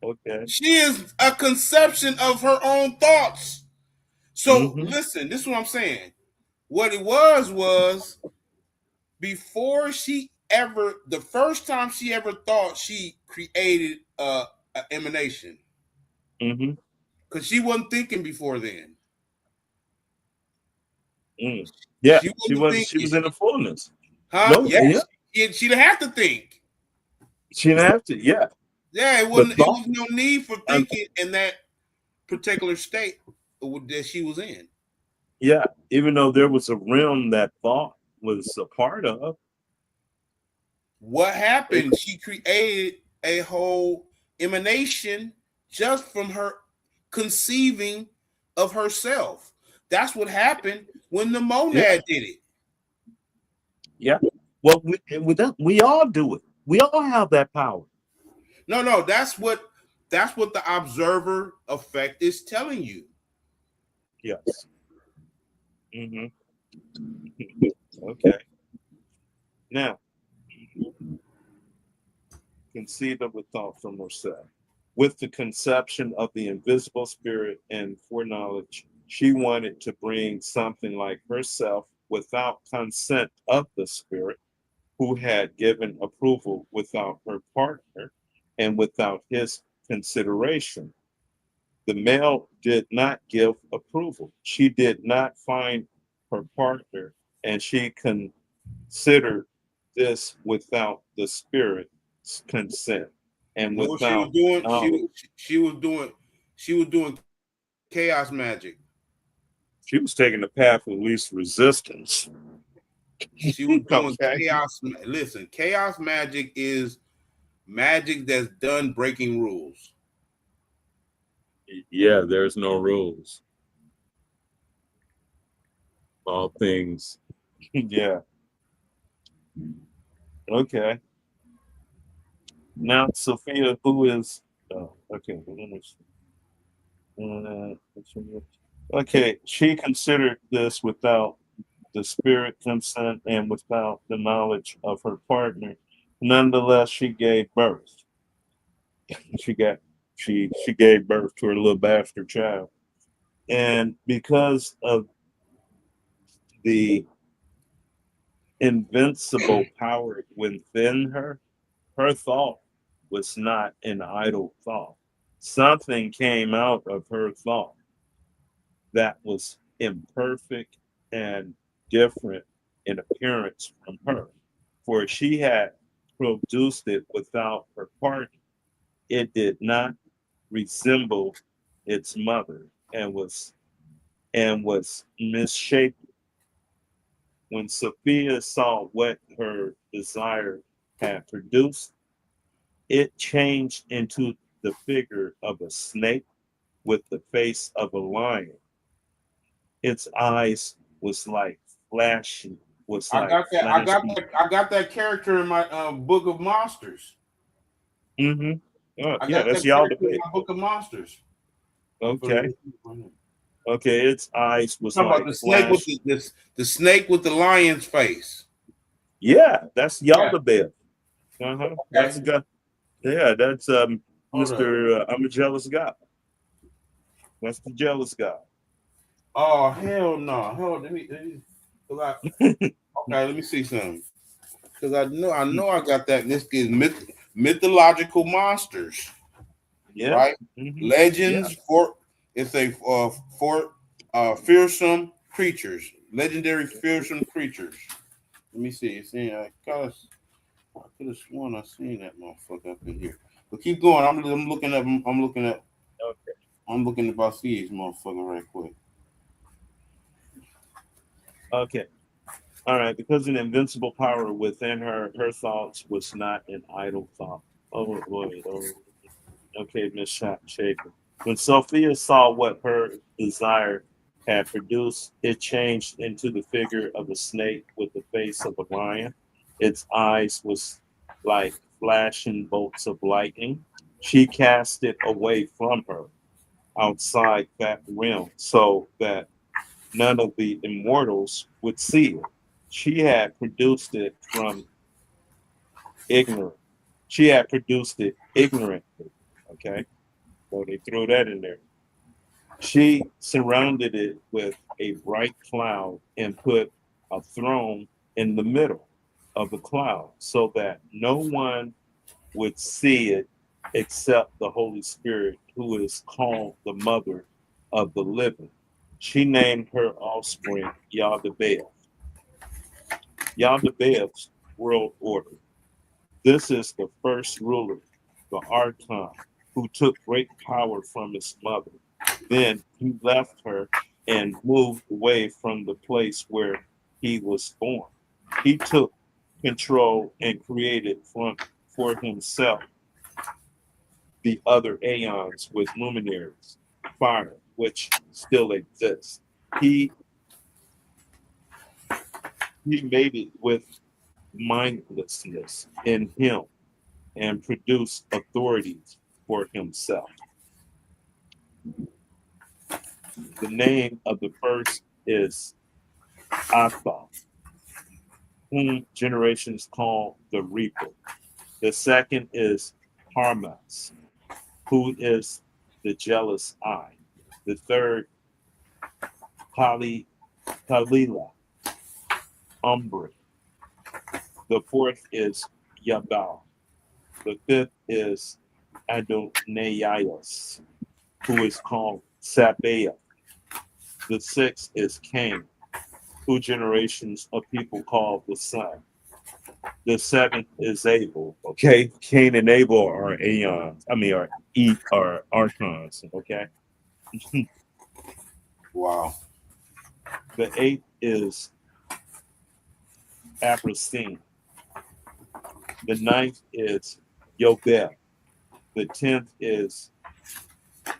okay. She is a conception of her own thoughts. So Hmm. listen, this is what I'm saying. What it was before she ever, the first time she ever thought she created a emanation, Hmm. because she wasn't thinking before then. Mm. Yeah, She she wasn't was she thinking, was in the fullness. huh? No, yeah, Yes, she didn't have to think. she didn't have to. Yeah, Yeah, it the wasn't. It thought. was no need for Um, thinking in that particular state that she was in. yeah, even though there was a realm that thought was a part of. What It, happened? She created a whole emanation just from her conceiving of herself. That's what happened when the yeah, monad did it. yeah. Well, we all do it. We all have that power. No, no, that's what the observer effect is telling you. Yes. Hmm. Okay. Now, conceived of a thought from herself. With the conception of the invisible spirit and foreknowledge, she wanted to bring something like herself without consent of the spirit, who had given approval without her partner and without his consideration. The male did not give approval. She did not find her partner, and she considered this without the spirit's consent and You know what she was without doing? knowledge. She was doing chaos magic. She was taking the path of least resistance. She was doing Okay. chaos. Listen, chaos magic is magic that's done breaking rules. Yeah, there's no rules. All things. Yeah. Okay. Now, Sophia, who is. Okay. Okay. She considered this without the spirit consent and without the knowledge of her partner. Nonetheless, she gave birth. She got she gave birth to her little bastard child. And because of the invincible power within her, her thought was not an idle thought. Something came out of her thought that was imperfect and different in appearance from her. For she had produced it without her partner. It did not resemble its mother and was misshapen When Sophia saw what her desire had produced, it changed into the figure of a snake with the face of a lion. Its eyes was like flashing, was I like got that. I got flashing. that. I got that character in my book of monsters. Mm-hmm. I Yeah, got that's that y'all character in debate. my book of monsters. I'm Okay. talking Okay. Its eyes was about like the snake with flash. the snake with the lion's face. Yeah, that's y'all Yeah. debate. Uh-huh. That's Okay. a guy. Yeah, that's Hold up. Mr. I'm a jealous guy. That's the jealous guy. Oh hell no! Hold. Let me. 'Cause okay. Let me see something. Because I know I got that. And this is mythological monsters, Yeah. right? Yeah. Legends for it's a for fearsome creatures, legendary fearsome creatures. Let me see. See, I could have sworn I seen that motherfucker up in here. But keep going. I'm looking up. I'm looking at. Okay. I'm looking at about see these motherfucker right quick. Okay. All right. Because an invincible power within her, her thoughts was not an idle thought. Oh boy. Oh. Okay, Miss Shaker. When Sophia saw what her desire had produced, it changed into the figure of a snake with the face of a lion. Its eyes was like flashing bolts of lightning. She cast it away from her outside that realm so that none of the immortals would see it. She had produced it from ignorance. She had produced it ignorantly. Okay. So they threw that in there. She surrounded it with a bright cloud and put a throne in the middle of the cloud so that no one would see it except the Holy Spirit, who is called the mother of the living. She named her offspring Yaldabaoth. Yaldabaoth's world order. This is the first ruler, the Archon, who took great power from his mother. Then he left her and moved away from the place where he was born. He took control and created for himself the other aeons with luminaries, fire, which still exists. He he made it with mindlessness in him and produced authorities for himself. The name of the first is Atha, whom generations call the Reaper. The second is Harmas, who is the jealous eye. The third, Kalila, Umbra. The fourth is Yabal. The fifth is Adonaios, who is called Sabaoth. The sixth is Cain, who generations of people call the sun. The seventh is Abel. Okay, Cain and Abel are aeons. I mean, are archons. Okay, Wow. the eighth is Aprosine. The ninth is Yobel. The 10th is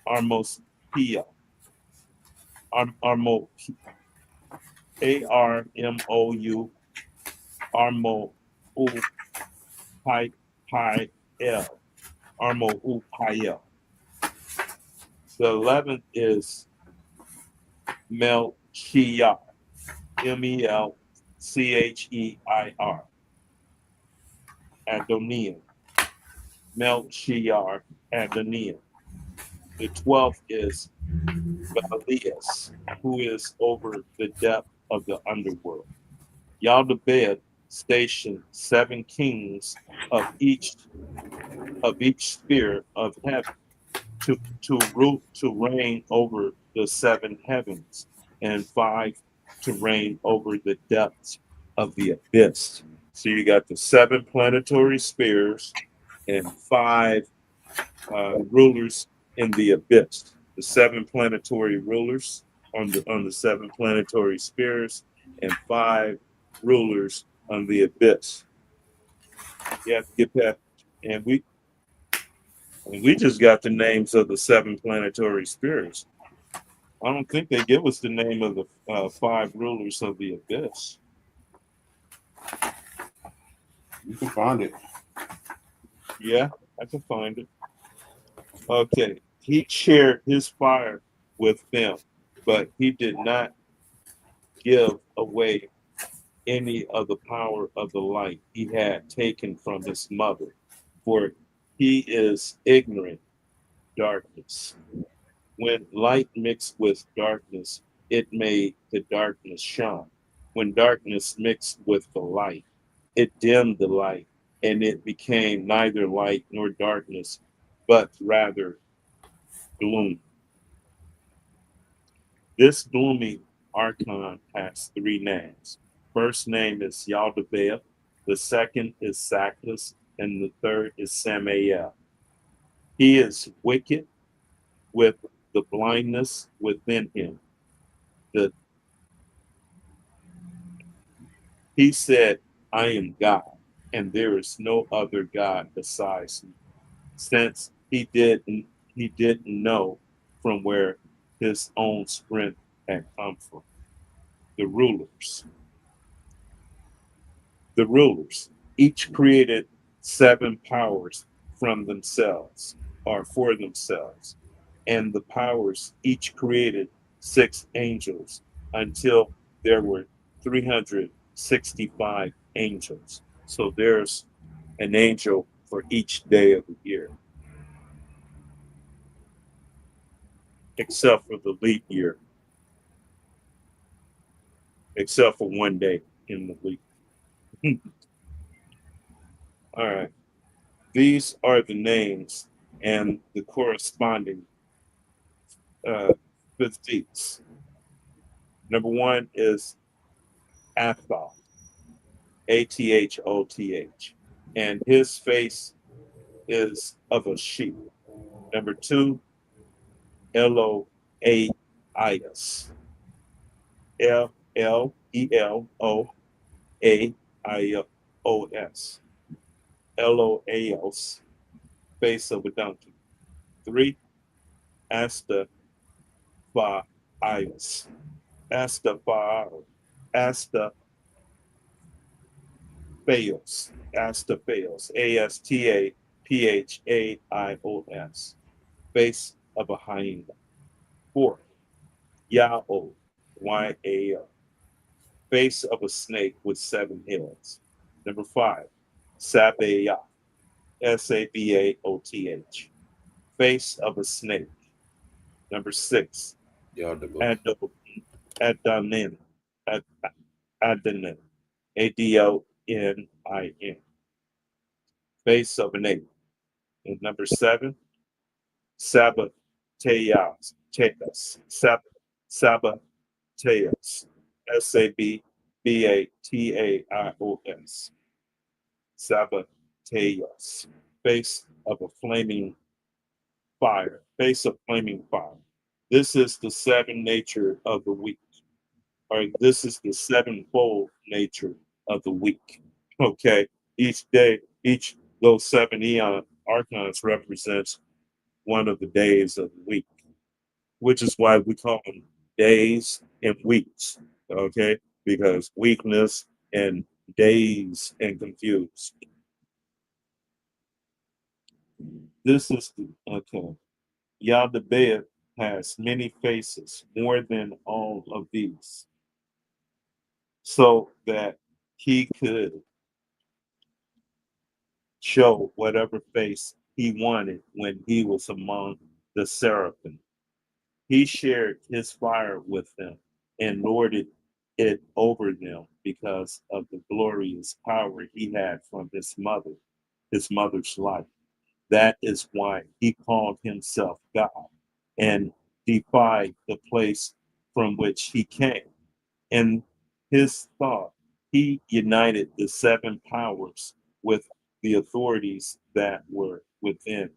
Armospia. Armo Armou Armo Upai Pi L. Armo Upael. The 11th is Melchior. Melcheir. Adoniam. Melchior Adoniam. The 12th is Belias, who is over the depth of the underworld. Yaldabaoth stationed 7 kings of each sphere of heaven to reign over the 7 heavens, and 5 to reign over the depths of the abyss. So you got the 7 planetary spheres and 5 rulers in the abyss. The 7 planetary rulers on the 7 planetary spheres, and 5 rulers on the abyss. You have to get past, and we just got the names of the seven planetary spirits. I don't think they give us the name of the five rulers of the abyss. You can find it. Yeah, I can find it. Okay, he shared his fire with them, but he did not give away any of the power of the light he had taken from his mother, for he is ignorant darkness. When light mixed with darkness, it made the darkness shine. When darkness mixed with the light, it dimmed the light, and it became neither light nor darkness, but rather gloom. This gloomy archon has three names. First name is Yaldabaoth, the second is Sackless, and the third is Samael. He is wicked with the blindness within him. The, he said, I am God, and there is no other God besides me. Since he didn't know from where his own strength had come from. The rulers. The rulers each created seven powers from themselves or for themselves, and the powers each created six angels until there were 365 angels. So there's an angel for each day of the year, except for the leap year, except for one day in the leap. All right. These are the names and the corresponding uh, physiques. Number one is Athoth, Athoth, and his face is of a sheep. Number two, Eloaios, Eloaios, Eloaios, face of a donkey. Three, Astaphios, Astaphios, Astaphios, Astaphios, face of a hyena. Four, Yao, Yao, face of a snake with seven heads. Number five, Sabaoth, Sabaoth, face of a snake. Number six, Y'all the book. Adon, Adonin, Ad- Adonin, Adon, face of an ape. And number seven, Sabbateos, Sabbateos, Sabbateos, Sabbateos, face of a flaming fire, face of flaming fire. This is the seven nature of the week, or this is the sevenfold nature of the week. Okay, each day, each those seven eon archons represents one of the days of the week, which is why we call them days and weeks. Okay, because weakness and days and confused. This is the okay. Yaldabaoth has many faces, more than all of these, so that he could show whatever face he wanted when he was among the seraphim. He shared his fire with them and lorded it over them because of the glorious power he had from his mother's life. That is why he called himself God and defied the place from which he came. In his thought, he united the seven powers with the authorities that were with him.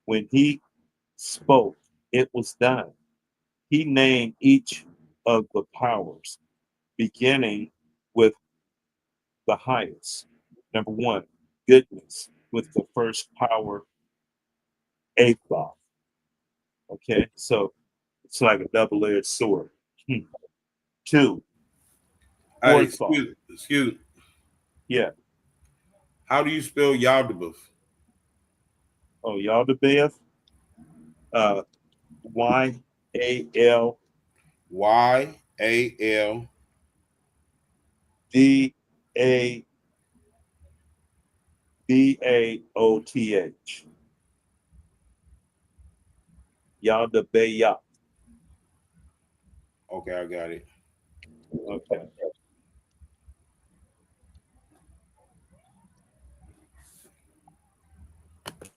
When he spoke, it was done. He named each of the powers. beginning with the highest. Number one, goodness with the first power, Athoth. Okay, so it's like a double-edged sword. Hmm. Two, Hey, forethought. excuse me. Yeah. How do you spell Yaldabaoth? Oh, y'all the Beth. YALDABAOTH. YAL. Y'all the Bayoth. Okay, I got it. Okay.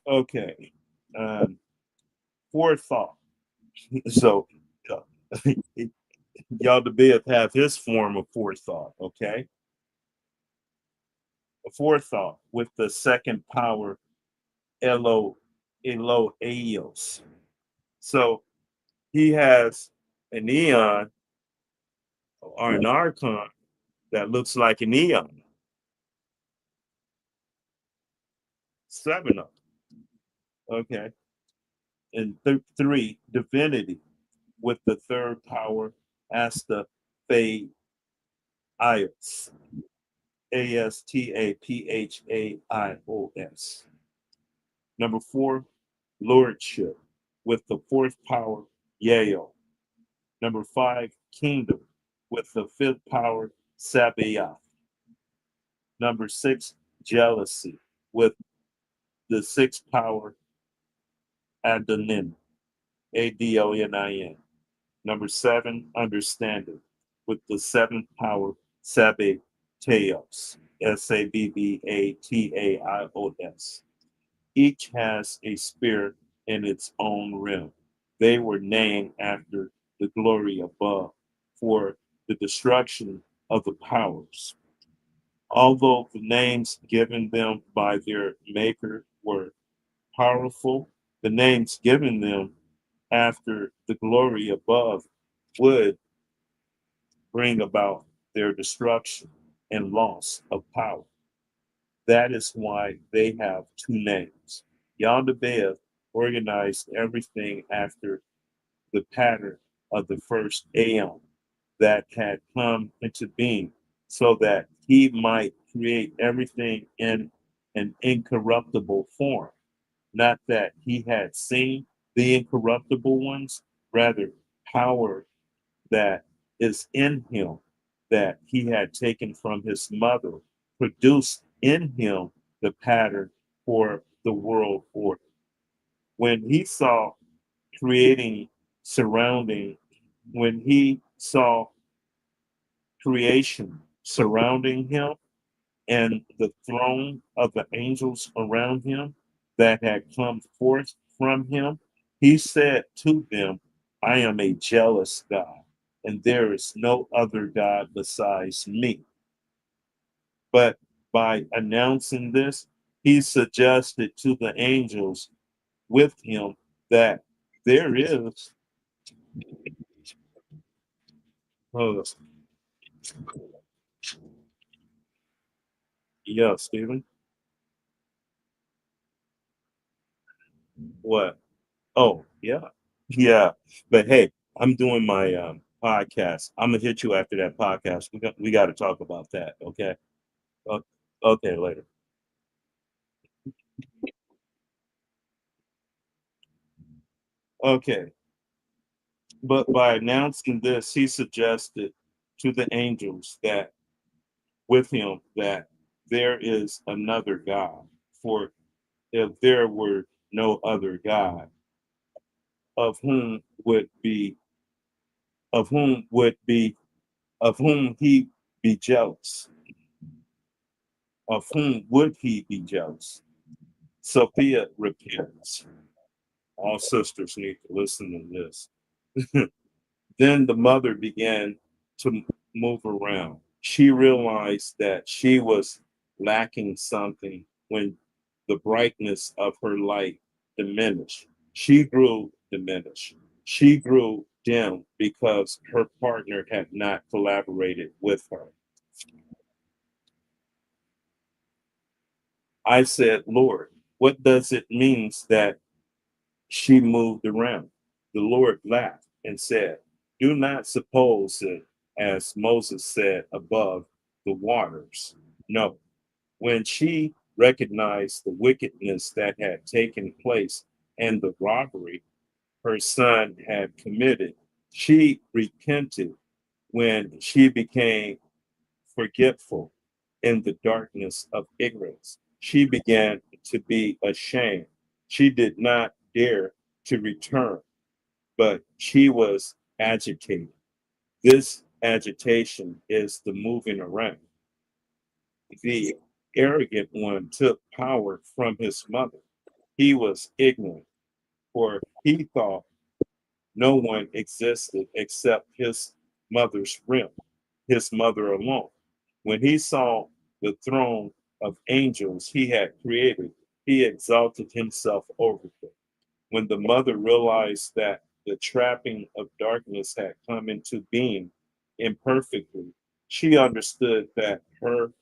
Okay. Forethought. So uh, y'all the Beth have his form of forethought. Okay. A forethought with the second power, Elo Eos. So he has an eon or an archon that looks like an eon. Seven of them. Okay. And three, divinity with the third power, Asta Phaios. Astaphapios. Number four, lordship with the fourth power, Yeo. Number five, kingdom with the fifth power, Sabaoth. Number six, jealousy with the sixth power, Adonin, Adonin. Number seven, understanding with the seventh power, Sabbateos, Sabbatios. Each has a spirit in its own realm. They were named after the glory above for the destruction of the powers. Although the names given them by their maker were powerful, the names given them after the glory above would bring about their destruction and loss of power. That is why they have two names. Yaldabaoth organized everything after the pattern of the first Aeon that had come into being, so that he might create everything in an incorruptible form. Not that he had seen the incorruptible ones, rather, power that is in him that he had taken from his mother produced in him the pattern for the world order. When he saw creating surrounding, when he saw creation surrounding him and the throne of the angels around him that had come forth from him, he said to them, I am a jealous God, and there is no other God besides me. But by announcing this, he suggested to the angels with him that there is, oh, yeah, Stephen, what? Oh, yeah. Yeah. But hey, I'm doing my podcast. I'm gonna hit you after that podcast. We got to talk about that. Okay. O- Okay, later. Okay. But by announcing this, he suggested to the angels that with him that there is another God. For if there were no other God, of whom would be of whom would be of whom he be jealous, of whom would he be jealous? Sophia repents. All sisters need to listen to this. Then the mother began to move around. She realized that she was lacking something when the brightness of her light diminished. She grew diminished. She grew condemned because her partner had not collaborated with her. I said, Lord, what does it mean that she moved around? The Lord laughed and said, do not suppose it as Moses said above the waters. No, when she recognized the wickedness that had taken place and the robbery her son had committed, she repented when she became forgetful in the darkness of ignorance. She began to be ashamed. She did not dare to return, but she was agitated. This agitation is the moving around. The arrogant one took power from his mother. He was ignorant, for he thought no one existed except his mother's realm, his mother alone. When he saw the throne of angels he had created, he exalted himself over them. When the mother realized that the trapping of darkness had come into being imperfectly, she understood that her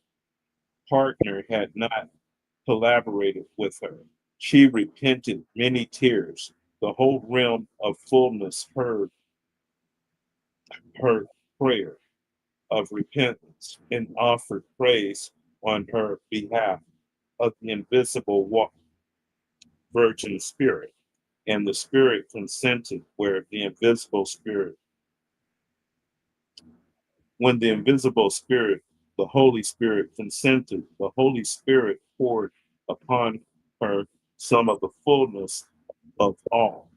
partner had not collaborated with her. She repented many tears. The whole realm of fullness heard her prayer of repentance and offered praise on her behalf of the invisible virgin spirit. And the spirit consented where the invisible spirit, when the invisible spirit, the Holy Spirit consented, the Holy Spirit poured upon her some of the fullness of all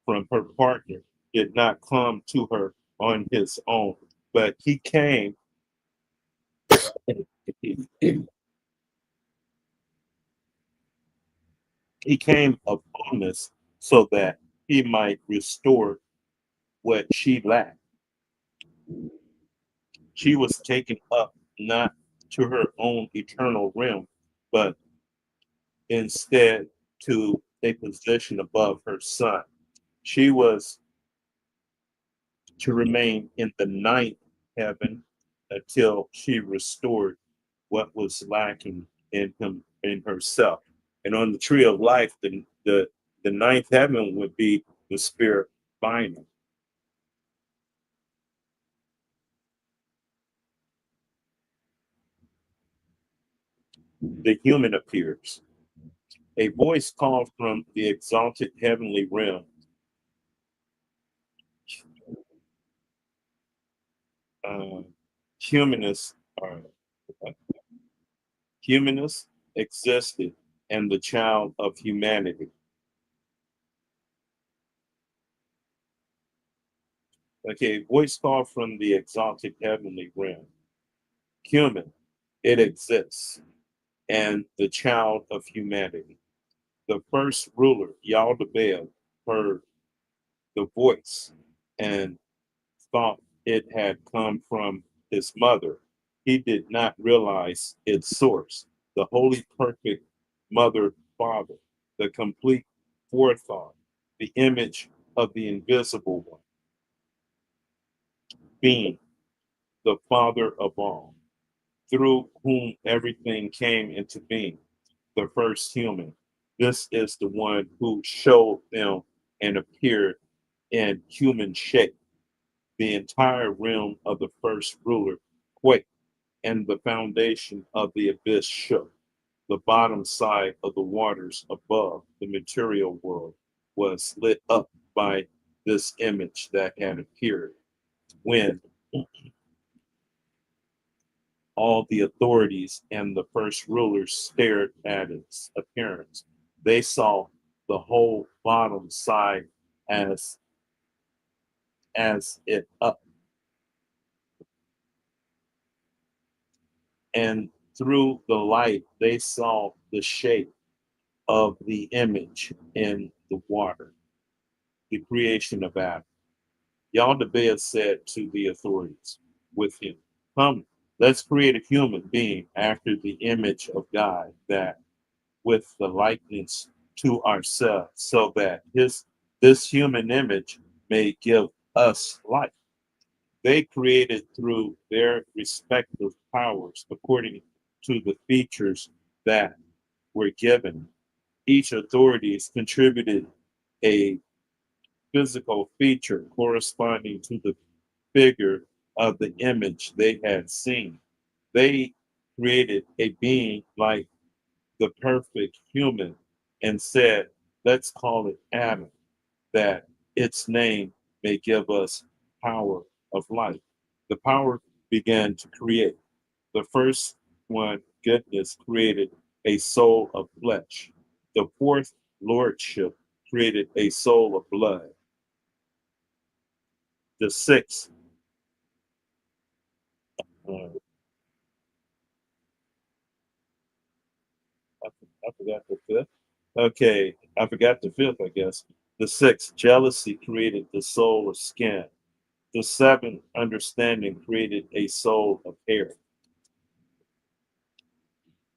from her partner did not come to her on his own, but he came upon us so that he might restore what she lacked. She was taken up not to her own eternal realm, but instead to a position above her son. She was to remain in the ninth heaven until she restored what was lacking in him in herself. And on the tree of life, the ninth heaven would be the spirit binding. The human appears. A voice called from the exalted heavenly realm. Uh, humanists are humanists existed and the child of humanity. Okay, voice called from the exalted heavenly realm. Human, it exists, and the child of humanity. The first ruler, Yaldabaoth, heard the voice and thought it had come from his mother. He did not realize its source. The holy, perfect mother, father, the complete forethought, the image of the invisible one, being the father of all, through whom everything came into being, the first human. This is the one who showed them and appeared in human shape. The entire realm of the first ruler quaked, and the foundation of the abyss shook. The bottom side of the waters above the material world was lit up by this image that had appeared. When all the authorities and the first rulers stared at its appearance, they saw the whole bottom side as it up, and through the light they saw the shape of the image in the water, the creation of Adam. Yaldabaoth said to the authorities with him, come, let's create a human being after the image of God, that with the likeness to ourselves, so that this human image may give us life. They created through their respective powers according to the features that were given. Each authorities contributed a physical feature corresponding to the figure of the image they had seen. They created a being like the perfect human and said, let's call it Adam, that its name may give us power of life. The power began to create. The first one, goodness, created a soul of flesh. The fourth, lordship, created a soul of blood. The sixth, uh, I forgot the fifth. Okay, I forgot the fifth, I guess. The sixth, jealousy, created the soul of skin. The seventh, understanding, created a soul of hair.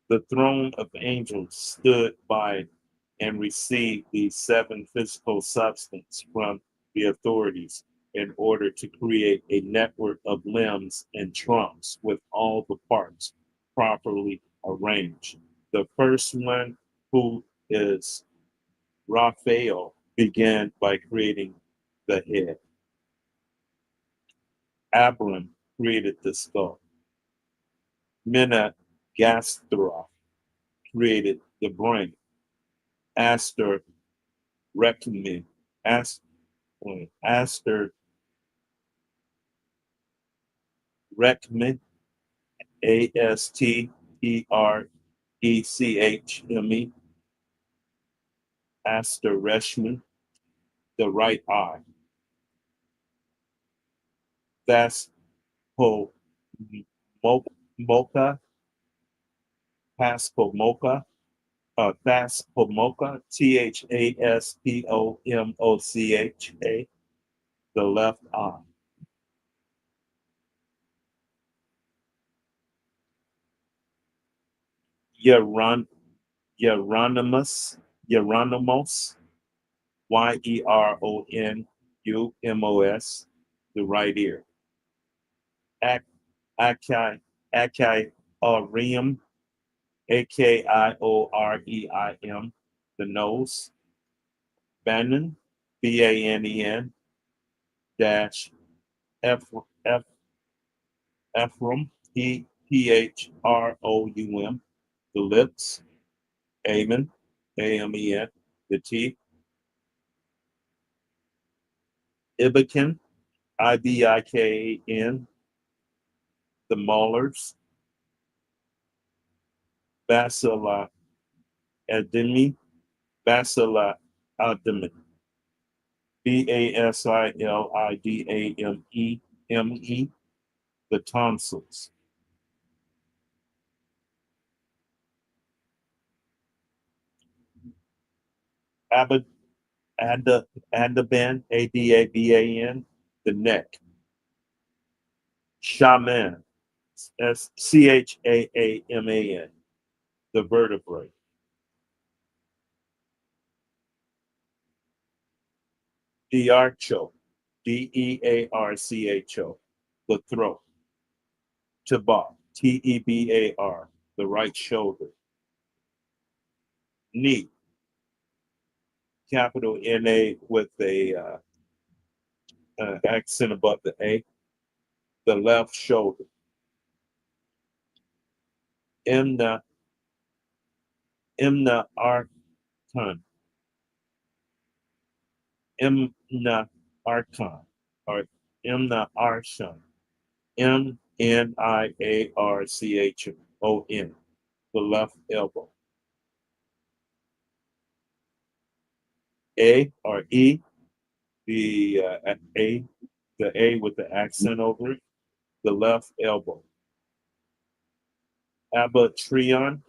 The throne of angels stood by and received the seven physical substance from the authorities in order to create a network of limbs and trunks with all the parts properly arranged. The first one, who is Raphael, began by creating the head. Abram created the skull. Menagastroth created the brain. Aster Reckman, Aster Reckman, Asterechme, Aster Reshman, the right eye. That's Mocha, Paspomoka, Thaspomoka, Thaspomocha, the left eye. Yeron, Yeronymos, Yeronumos, the right ear. Ak, Akai, Akaiorium, Akioreim, the nose. Bannon, Banen, dash F, F, Ephraim, Phroum, the lips. Amen, Amen, the teeth. Ibakin, Ibikin, the molars. Bacilla Ademi, Bacilla Ademi, Basilidame, the tonsils. Abad, Adaban, Adaban, the neck. Shaman, Chaman, the vertebrae. Dearcho, Dearcho, the throat. Tabar, Tebar, the right shoulder. Knee, capital NA with a accent above the A, the left shoulder. Imna, Imna Arkan, Imna Arkan, or Imna Arshan, Niarchon, the left elbow. A or E, the A, the A with the accent over it, the left elbow. Abatrion,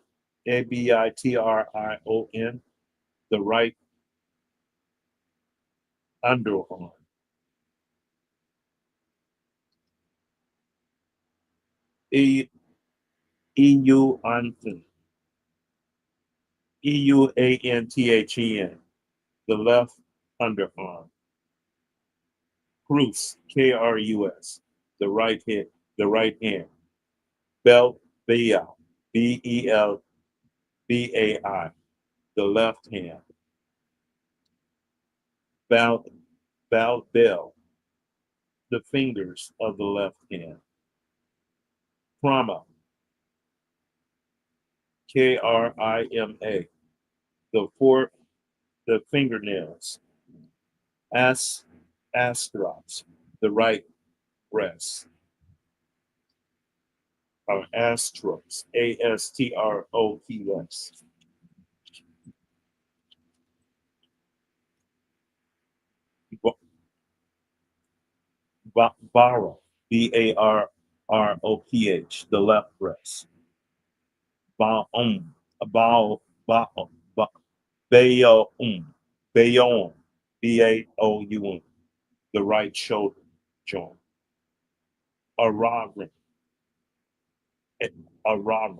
Abitrion, the right underarm. E EU Anthem, EUANTHEN, the left underarm. Crus, Krus, the right hand. Belt, Baal, Belbai, the left hand. Bal, Bel, the fingers of the left hand. Krama, Krima, the fingernails. As, Astros, the right breast. Or Astros, Astrops. Barrow, Barroph, the left breast. Baum, Baum, Baum, Bayoum, Bayoum, Baoun, the right shoulder joint. Ararim, Ararim,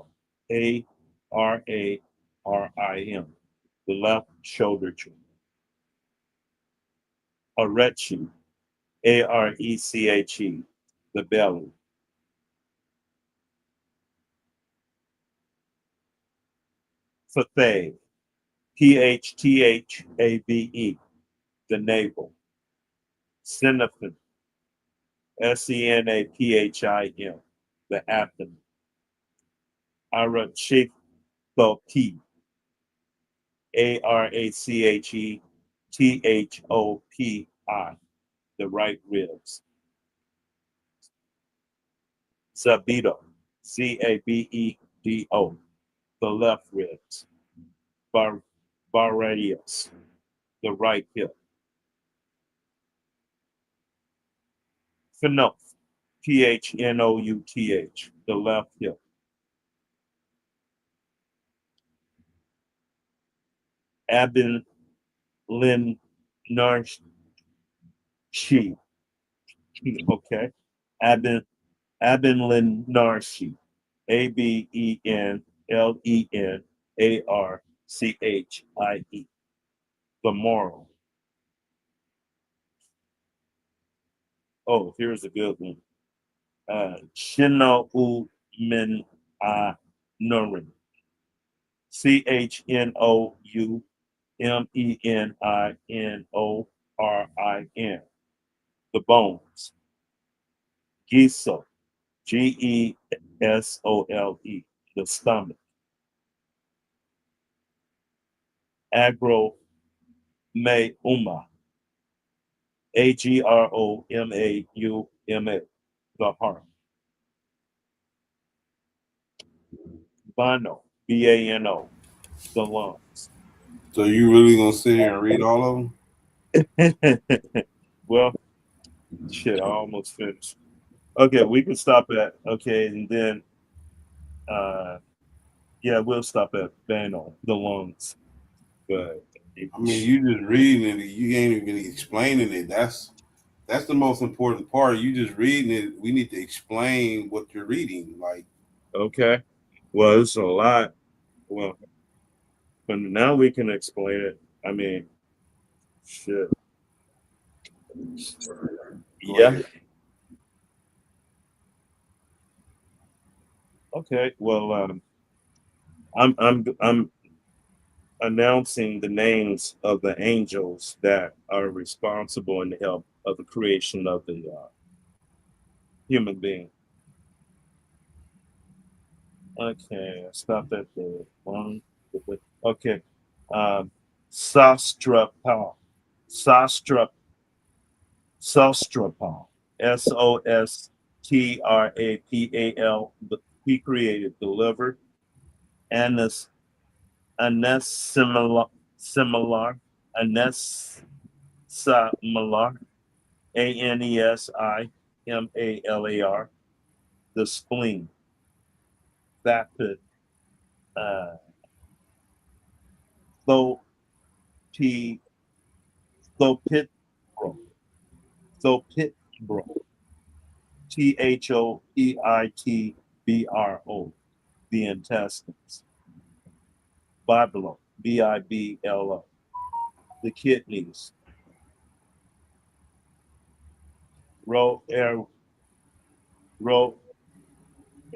Ararim, the left shoulder joint. Arechi, Areche, the belly. Phthae, Phthave, the navel. Senaphin, Senapim, the abdomen. Arachipopi, Arachethopi, the right ribs. Zabedo, Cabedo, the left ribs. Barradius, the right hip. Phenoth, Phnouth, the left hip. Abin Lin Narshi, okay. Abin Lin Narshi, Abenlenarchie, the moral. Oh, here's a good one. Shino U Min Nurin, Chnoumeninorin, the bones. Gesol, Gesole, the stomach. Agromeuma, Agromauma, the heart. Bano, Bano, the lungs. So you really gonna sit here and read all of them? Well, shit, I almost finished. Okay, we can stop at okay, and then yeah, we'll stop at Bano, the lungs. But I mean, you just reading it. You ain't even explaining it. That's the most important part. You just reading it. We need to explain what you're reading. Like, okay, well, it's a lot. Well, but now we can explain it. I mean, shit. go Yeah. ahead. Okay. Well, I'm announcing the names of the angels that are responsible in the help of the creation of the human being. Okay, I stopped at the one. Okay, um, Sastrapal, Sastrap, Sastrapal, Sostrapal. He created, delivered, Anas, Anes similar, Anes similar, Anesimilar, the spleen, vapid, uh, though Thopitbro, Thopitbro, Thoeitbro, the intestines. Biblo, Biblo, the kidneys. Ro er ro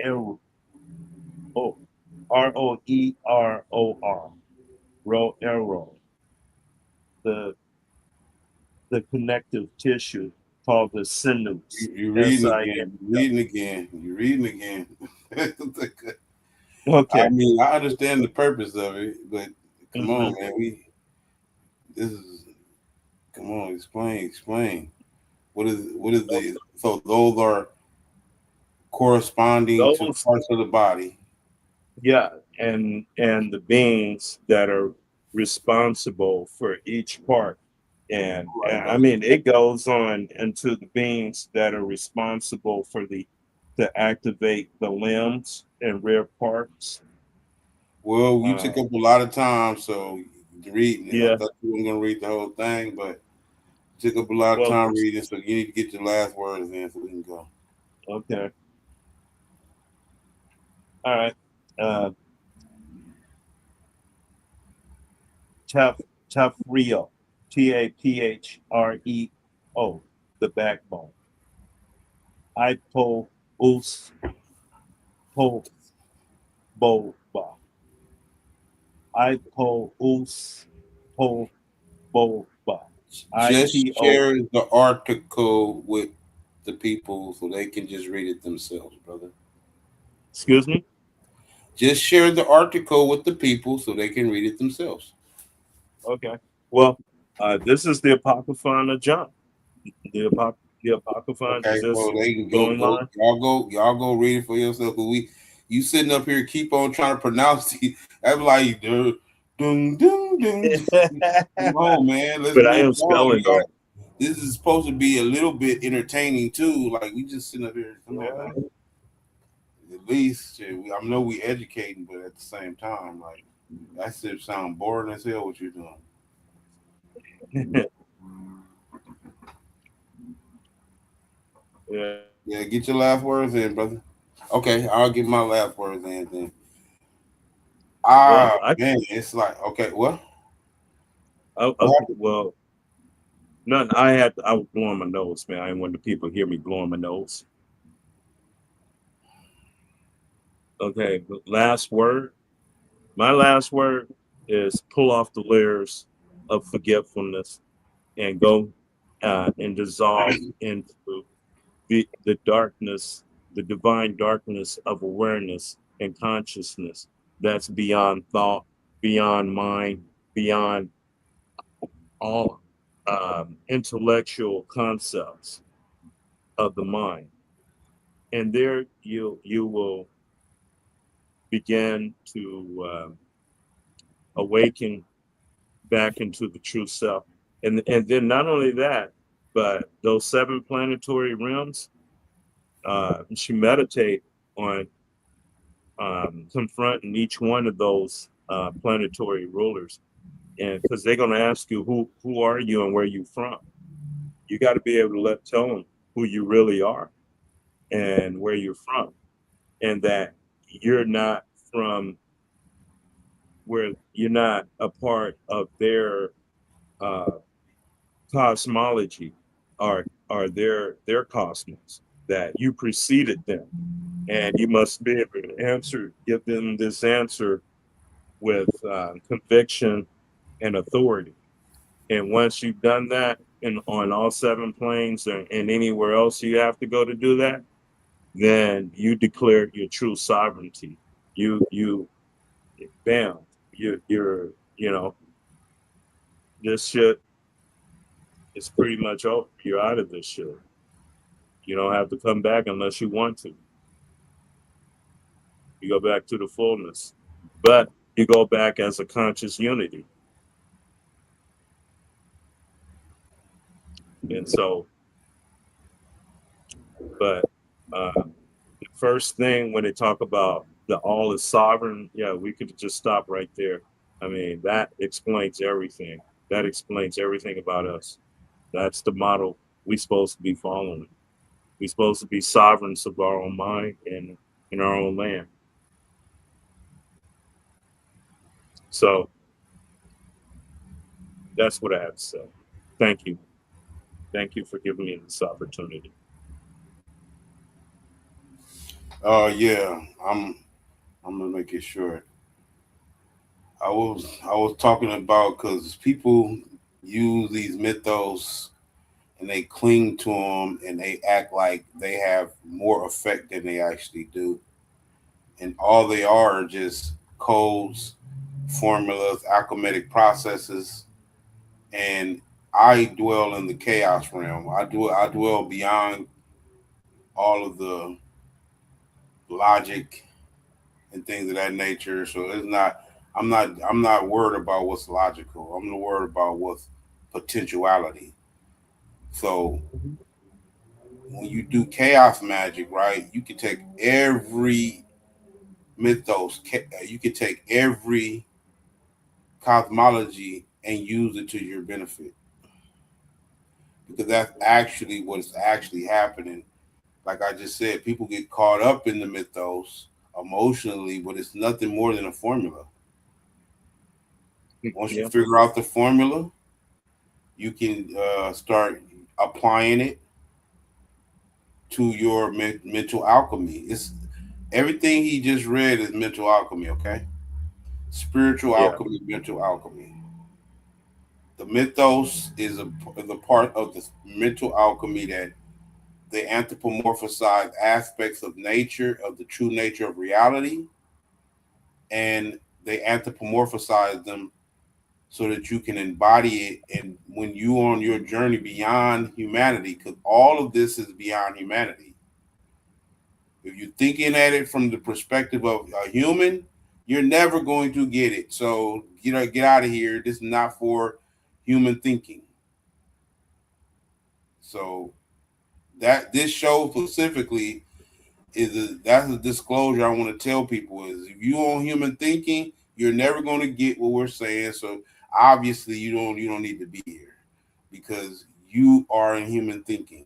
er o Roeror. Ro error. The the connective tissue called the sinews. You're reading again. SIN. You're reading again. You're reading again. I Okay. mean, I understand the purpose of it, but come on, Hmm. man. This is come on. Explain. What is the so those are corresponding to Those, parts of the body. yeah, and the beings that are responsible for each part. And Right, I brother. mean, it goes on into the beings that are responsible for the to activate the limbs and rear parts. Well, you took Uh, up a lot of time, so reading it. I yeah, thought you weren't gonna read the whole thing, but you took up a lot of well, time reading, so you need to get your last words in so we can go. okay, all right. Uh, Tap Taphrio, Taphro, the backbone. Ipo us po boba. Ipo us po boba. Just IPO. share the article with the people so they can just read it themselves, brother. Excuse me. Just share the article with the people so they can read it themselves. Okay. Well, this is the Apocryphon of John. The Apocryphon is Okay, just well they can go going go on. y'all go read it for yourself. Cause you sitting up here keep on trying to pronounce it. I'm like dung dung dung. Come on, man. Let's But I move am on. spelling though. This is supposed to be a little bit entertaining too. Like we just sitting up here. Come on, Yeah. man. At least shit, I know we educating, but at the same time, like that shit sound boring as hell. What you doing? Yeah. Yeah, get your last words in, brother. Okay, I'll get my last words in then. Well, Ah, I man, it's like okay, what? okay. Well, none. I was blowing my nose, man. I didn't want the people to hear me blowing my nose. Okay. Last word. My last word is pull off the layers of forgetfulness and go and dissolve into the darkness, the divine darkness of awareness and consciousness that's beyond thought, beyond mind, beyond all intellectual concepts of the mind. And there you will begin to awaken back into the true self. And then not only that, but those seven planetary realms, she meditate on confronting each one of those planetary rulers, and because they're going to ask you who are you and where you from. You got to be able to tell them who you really are and where you're from, and that you're not from where you're not a part of their uh, cosmology or their cosmos, that you preceded them, and you must be able to give them this answer with conviction and authority. And once you've done that on all seven planes and anywhere else you have to go to do that, then you declare your true sovereignty. You bam, you're this shit is pretty much over. You're out of this shit. You don't have to come back unless you want to. You go back to the fullness, but you go back as a conscious unity. And so, but the first thing when they talk about the all is sovereign, yeah, we could just stop right there. I mean, that explains everything. That explains everything about us. That's the model we're supposed to be following. We're supposed to be sovereigns of our own mind and in our own land. So that's what I have to say. Thank you. Thank you for giving me this opportunity. Yeah, I'm gonna make it short. I was talking about because people use these mythos and they cling to them and they act like they have more effect than they actually do, and all they are just codes, formulas, alchemic processes, and I dwell in the chaos realm. I dwell beyond all of the logic and things of that nature. So it's not. I'm not worried about what's logical. I'm worried about what's potentiality. So Mhm. when you do chaos magic, right, you can take every mythos, you can take every cosmology and use it to your benefit because that's actually what's actually happening. Like I just said, people get caught up in the mythos emotionally, but it's nothing more than a formula. Once you Yeah, figure out the formula, you can start applying it to your mental alchemy. It's everything he just read is mental alchemy. Okay, spiritual yeah, alchemy, mental alchemy. The mythos is the part of the mental alchemy that they anthropomorphize aspects of nature, of the true nature of reality, and they anthropomorphize them so that you can embody it. And when you on your journey beyond humanity, because all of this is beyond humanity. If you're thinking at it from the perspective of a human, you're never going to get it. So get out of here. This is not for human thinking. So that this show specifically that's a disclosure I want to tell people is if you on human thinking, you're never going to get what we're saying. So obviously you don't need to be here because you are in human thinking.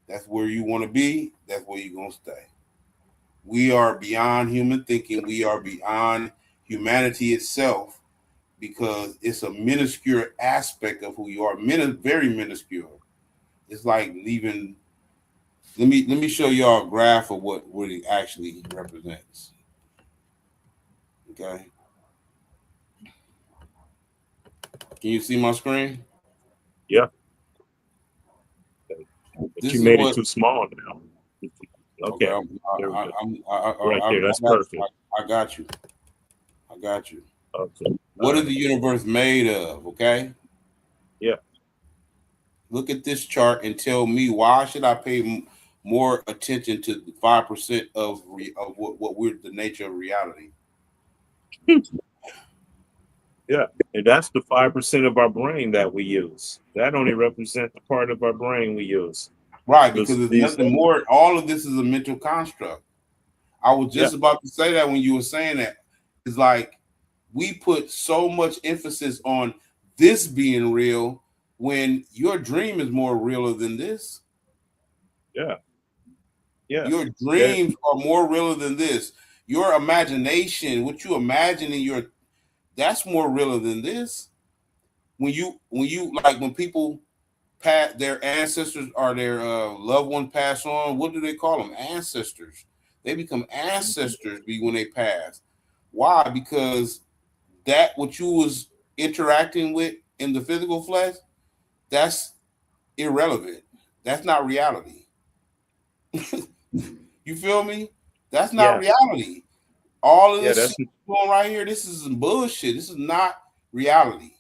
That's where you want to be. That's where you're going to stay. We are beyond human thinking. We are beyond humanity itself because it's a minuscule aspect of who you are. Very minuscule. It's like leaving. Let me show y'all a graph of what it actually represents. Okay, can you see my screen? yeah. But you This is made it what. too small now. Okay, Okay, there we go. Right I there, that's got perfect. I got you. I got you. Okay, all What is right. the universe made of? Okay, Yeah. look at this chart and tell me why should I pay more attention to 5% of what we're the nature of reality? Yeah, and that's the 5% of our brain that we use. That only represents the part of our brain we use. Right, because Because there's these, nothing more. All of this is a mental construct. I was yeah, just about to say that when you were saying that. It's like we put so much emphasis on this being real when your dream is more realer than this. yeah, yeah, Your that, dreams are more realer than this. Your imagination, what you imagine in your that's more realer than this. When you like when people pass their ancestors or their loved one pass on, what do they call them? Ancestors. They become ancestors when they pass. Why? Because that what you was interacting with in the physical flesh, that's irrelevant. That's not reality. You feel me? That's not yeah, reality. All of yeah, this that's, shit going right here, this is some bullshit. This is not reality.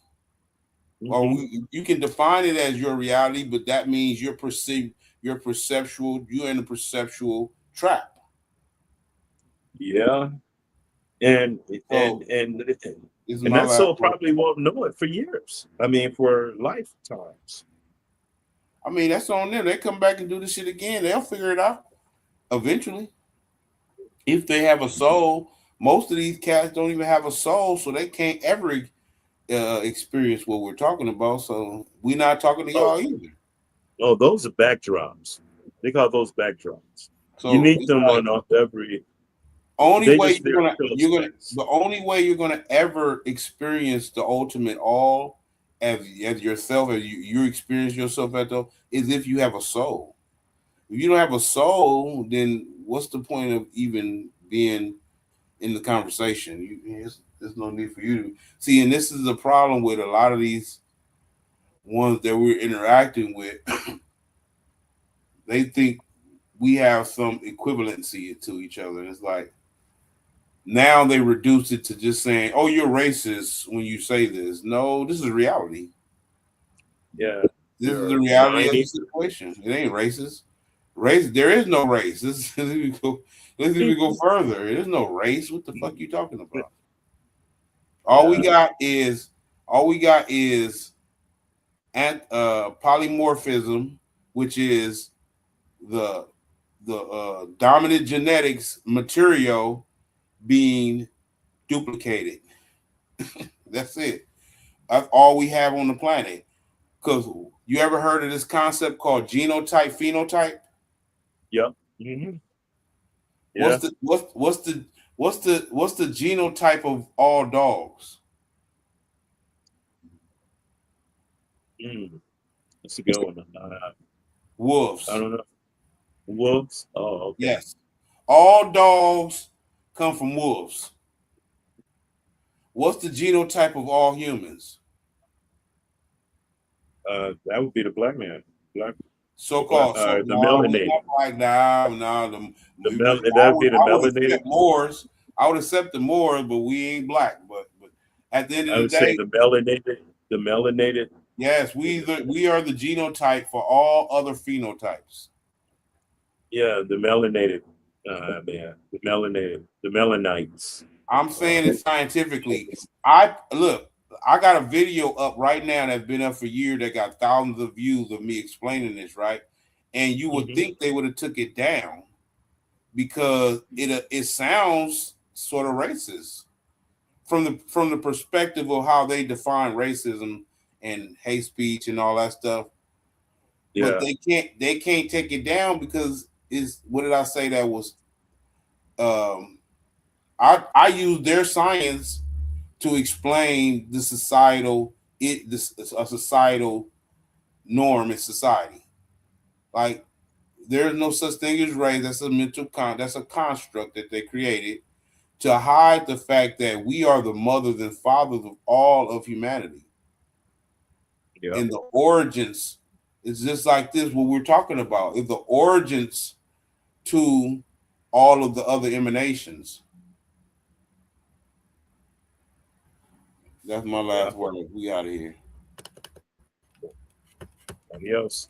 Or mhm. you can define it as your reality, but that means you're perceived, you're perceptual, you're in a perceptual trap. Yeah, and and So and this is and my that last soul word. probably won't know it for years. I mean, for lifetimes. I mean, that's on them. They come back and do this shit again. They'll figure it out eventually. If they have a soul, most of these cats don't even have a soul, so they can't ever experience what we're talking about. So we're not talking to Oh, y'all either. oh, those are backdrops. They call those backdrops. You So need it's them like on every. only They way just you're there to gonna fill a you're gonna space. the only way you're gonna ever experience the ultimate all as yourself as you experience yourself at though is if you have a soul. If you don't have a soul, then what's the point of even being in the conversation? There's no need for you to see. And this is the problem with a lot of these ones that we're interacting with. They think we have some equivalency to each other. And it's like now they reduce it to just saying, "Oh, you're racist when you say this." No, this is reality. Yeah, This is the you're reality of the whiny. situation. It ain't racist. Race, there is no race. Let's even go further. There is no race. What the fuck you talking about? All we Yeah. got is all we got is polymorphism, which is the dominant genetics material being duplicated. That's it. That's all we have on the planet. Because you ever heard of this concept called genotype phenotype? Yep. Hmm. What's Yeah. the what's the genotype of all dogs? Mm. That's a good one. I Wolves. don't know. Wolves. Oh, okay. Yes. All dogs come from wolves. What's the genotype of all humans? That would be the black man. Black. The black. So-called. So The no, we melanated. not like now. No, The mel. That would be the I would melanated. accept Moors. I would accept the Moors, but we ain't black. But at the end of I the would say day, the melanated. The melanated. yes, we are the genotype for all other phenotypes. Yeah, the melanated. Man, the melanated. The melanites. I'm Uh, saying it scientifically. I look. I got a video up right now that's been up for years that got thousands of views of me explaining this, right? And you would mhm. think they would have took it down because it sounds sort of racist from the perspective of how they define racism and hate speech and all that stuff. But Yeah, they can't take it down because is what did I say that was um I use their science to explain the societal this a societal norm in society. Like there's no such thing as race. That's a that's a construct that they created to hide the fact that we are the mothers and fathers of all of humanity. yeah, And the origins is just like this what we're talking about. Is the origins to all of the other emanations. That's my yeah. last word. We out of here. Adios.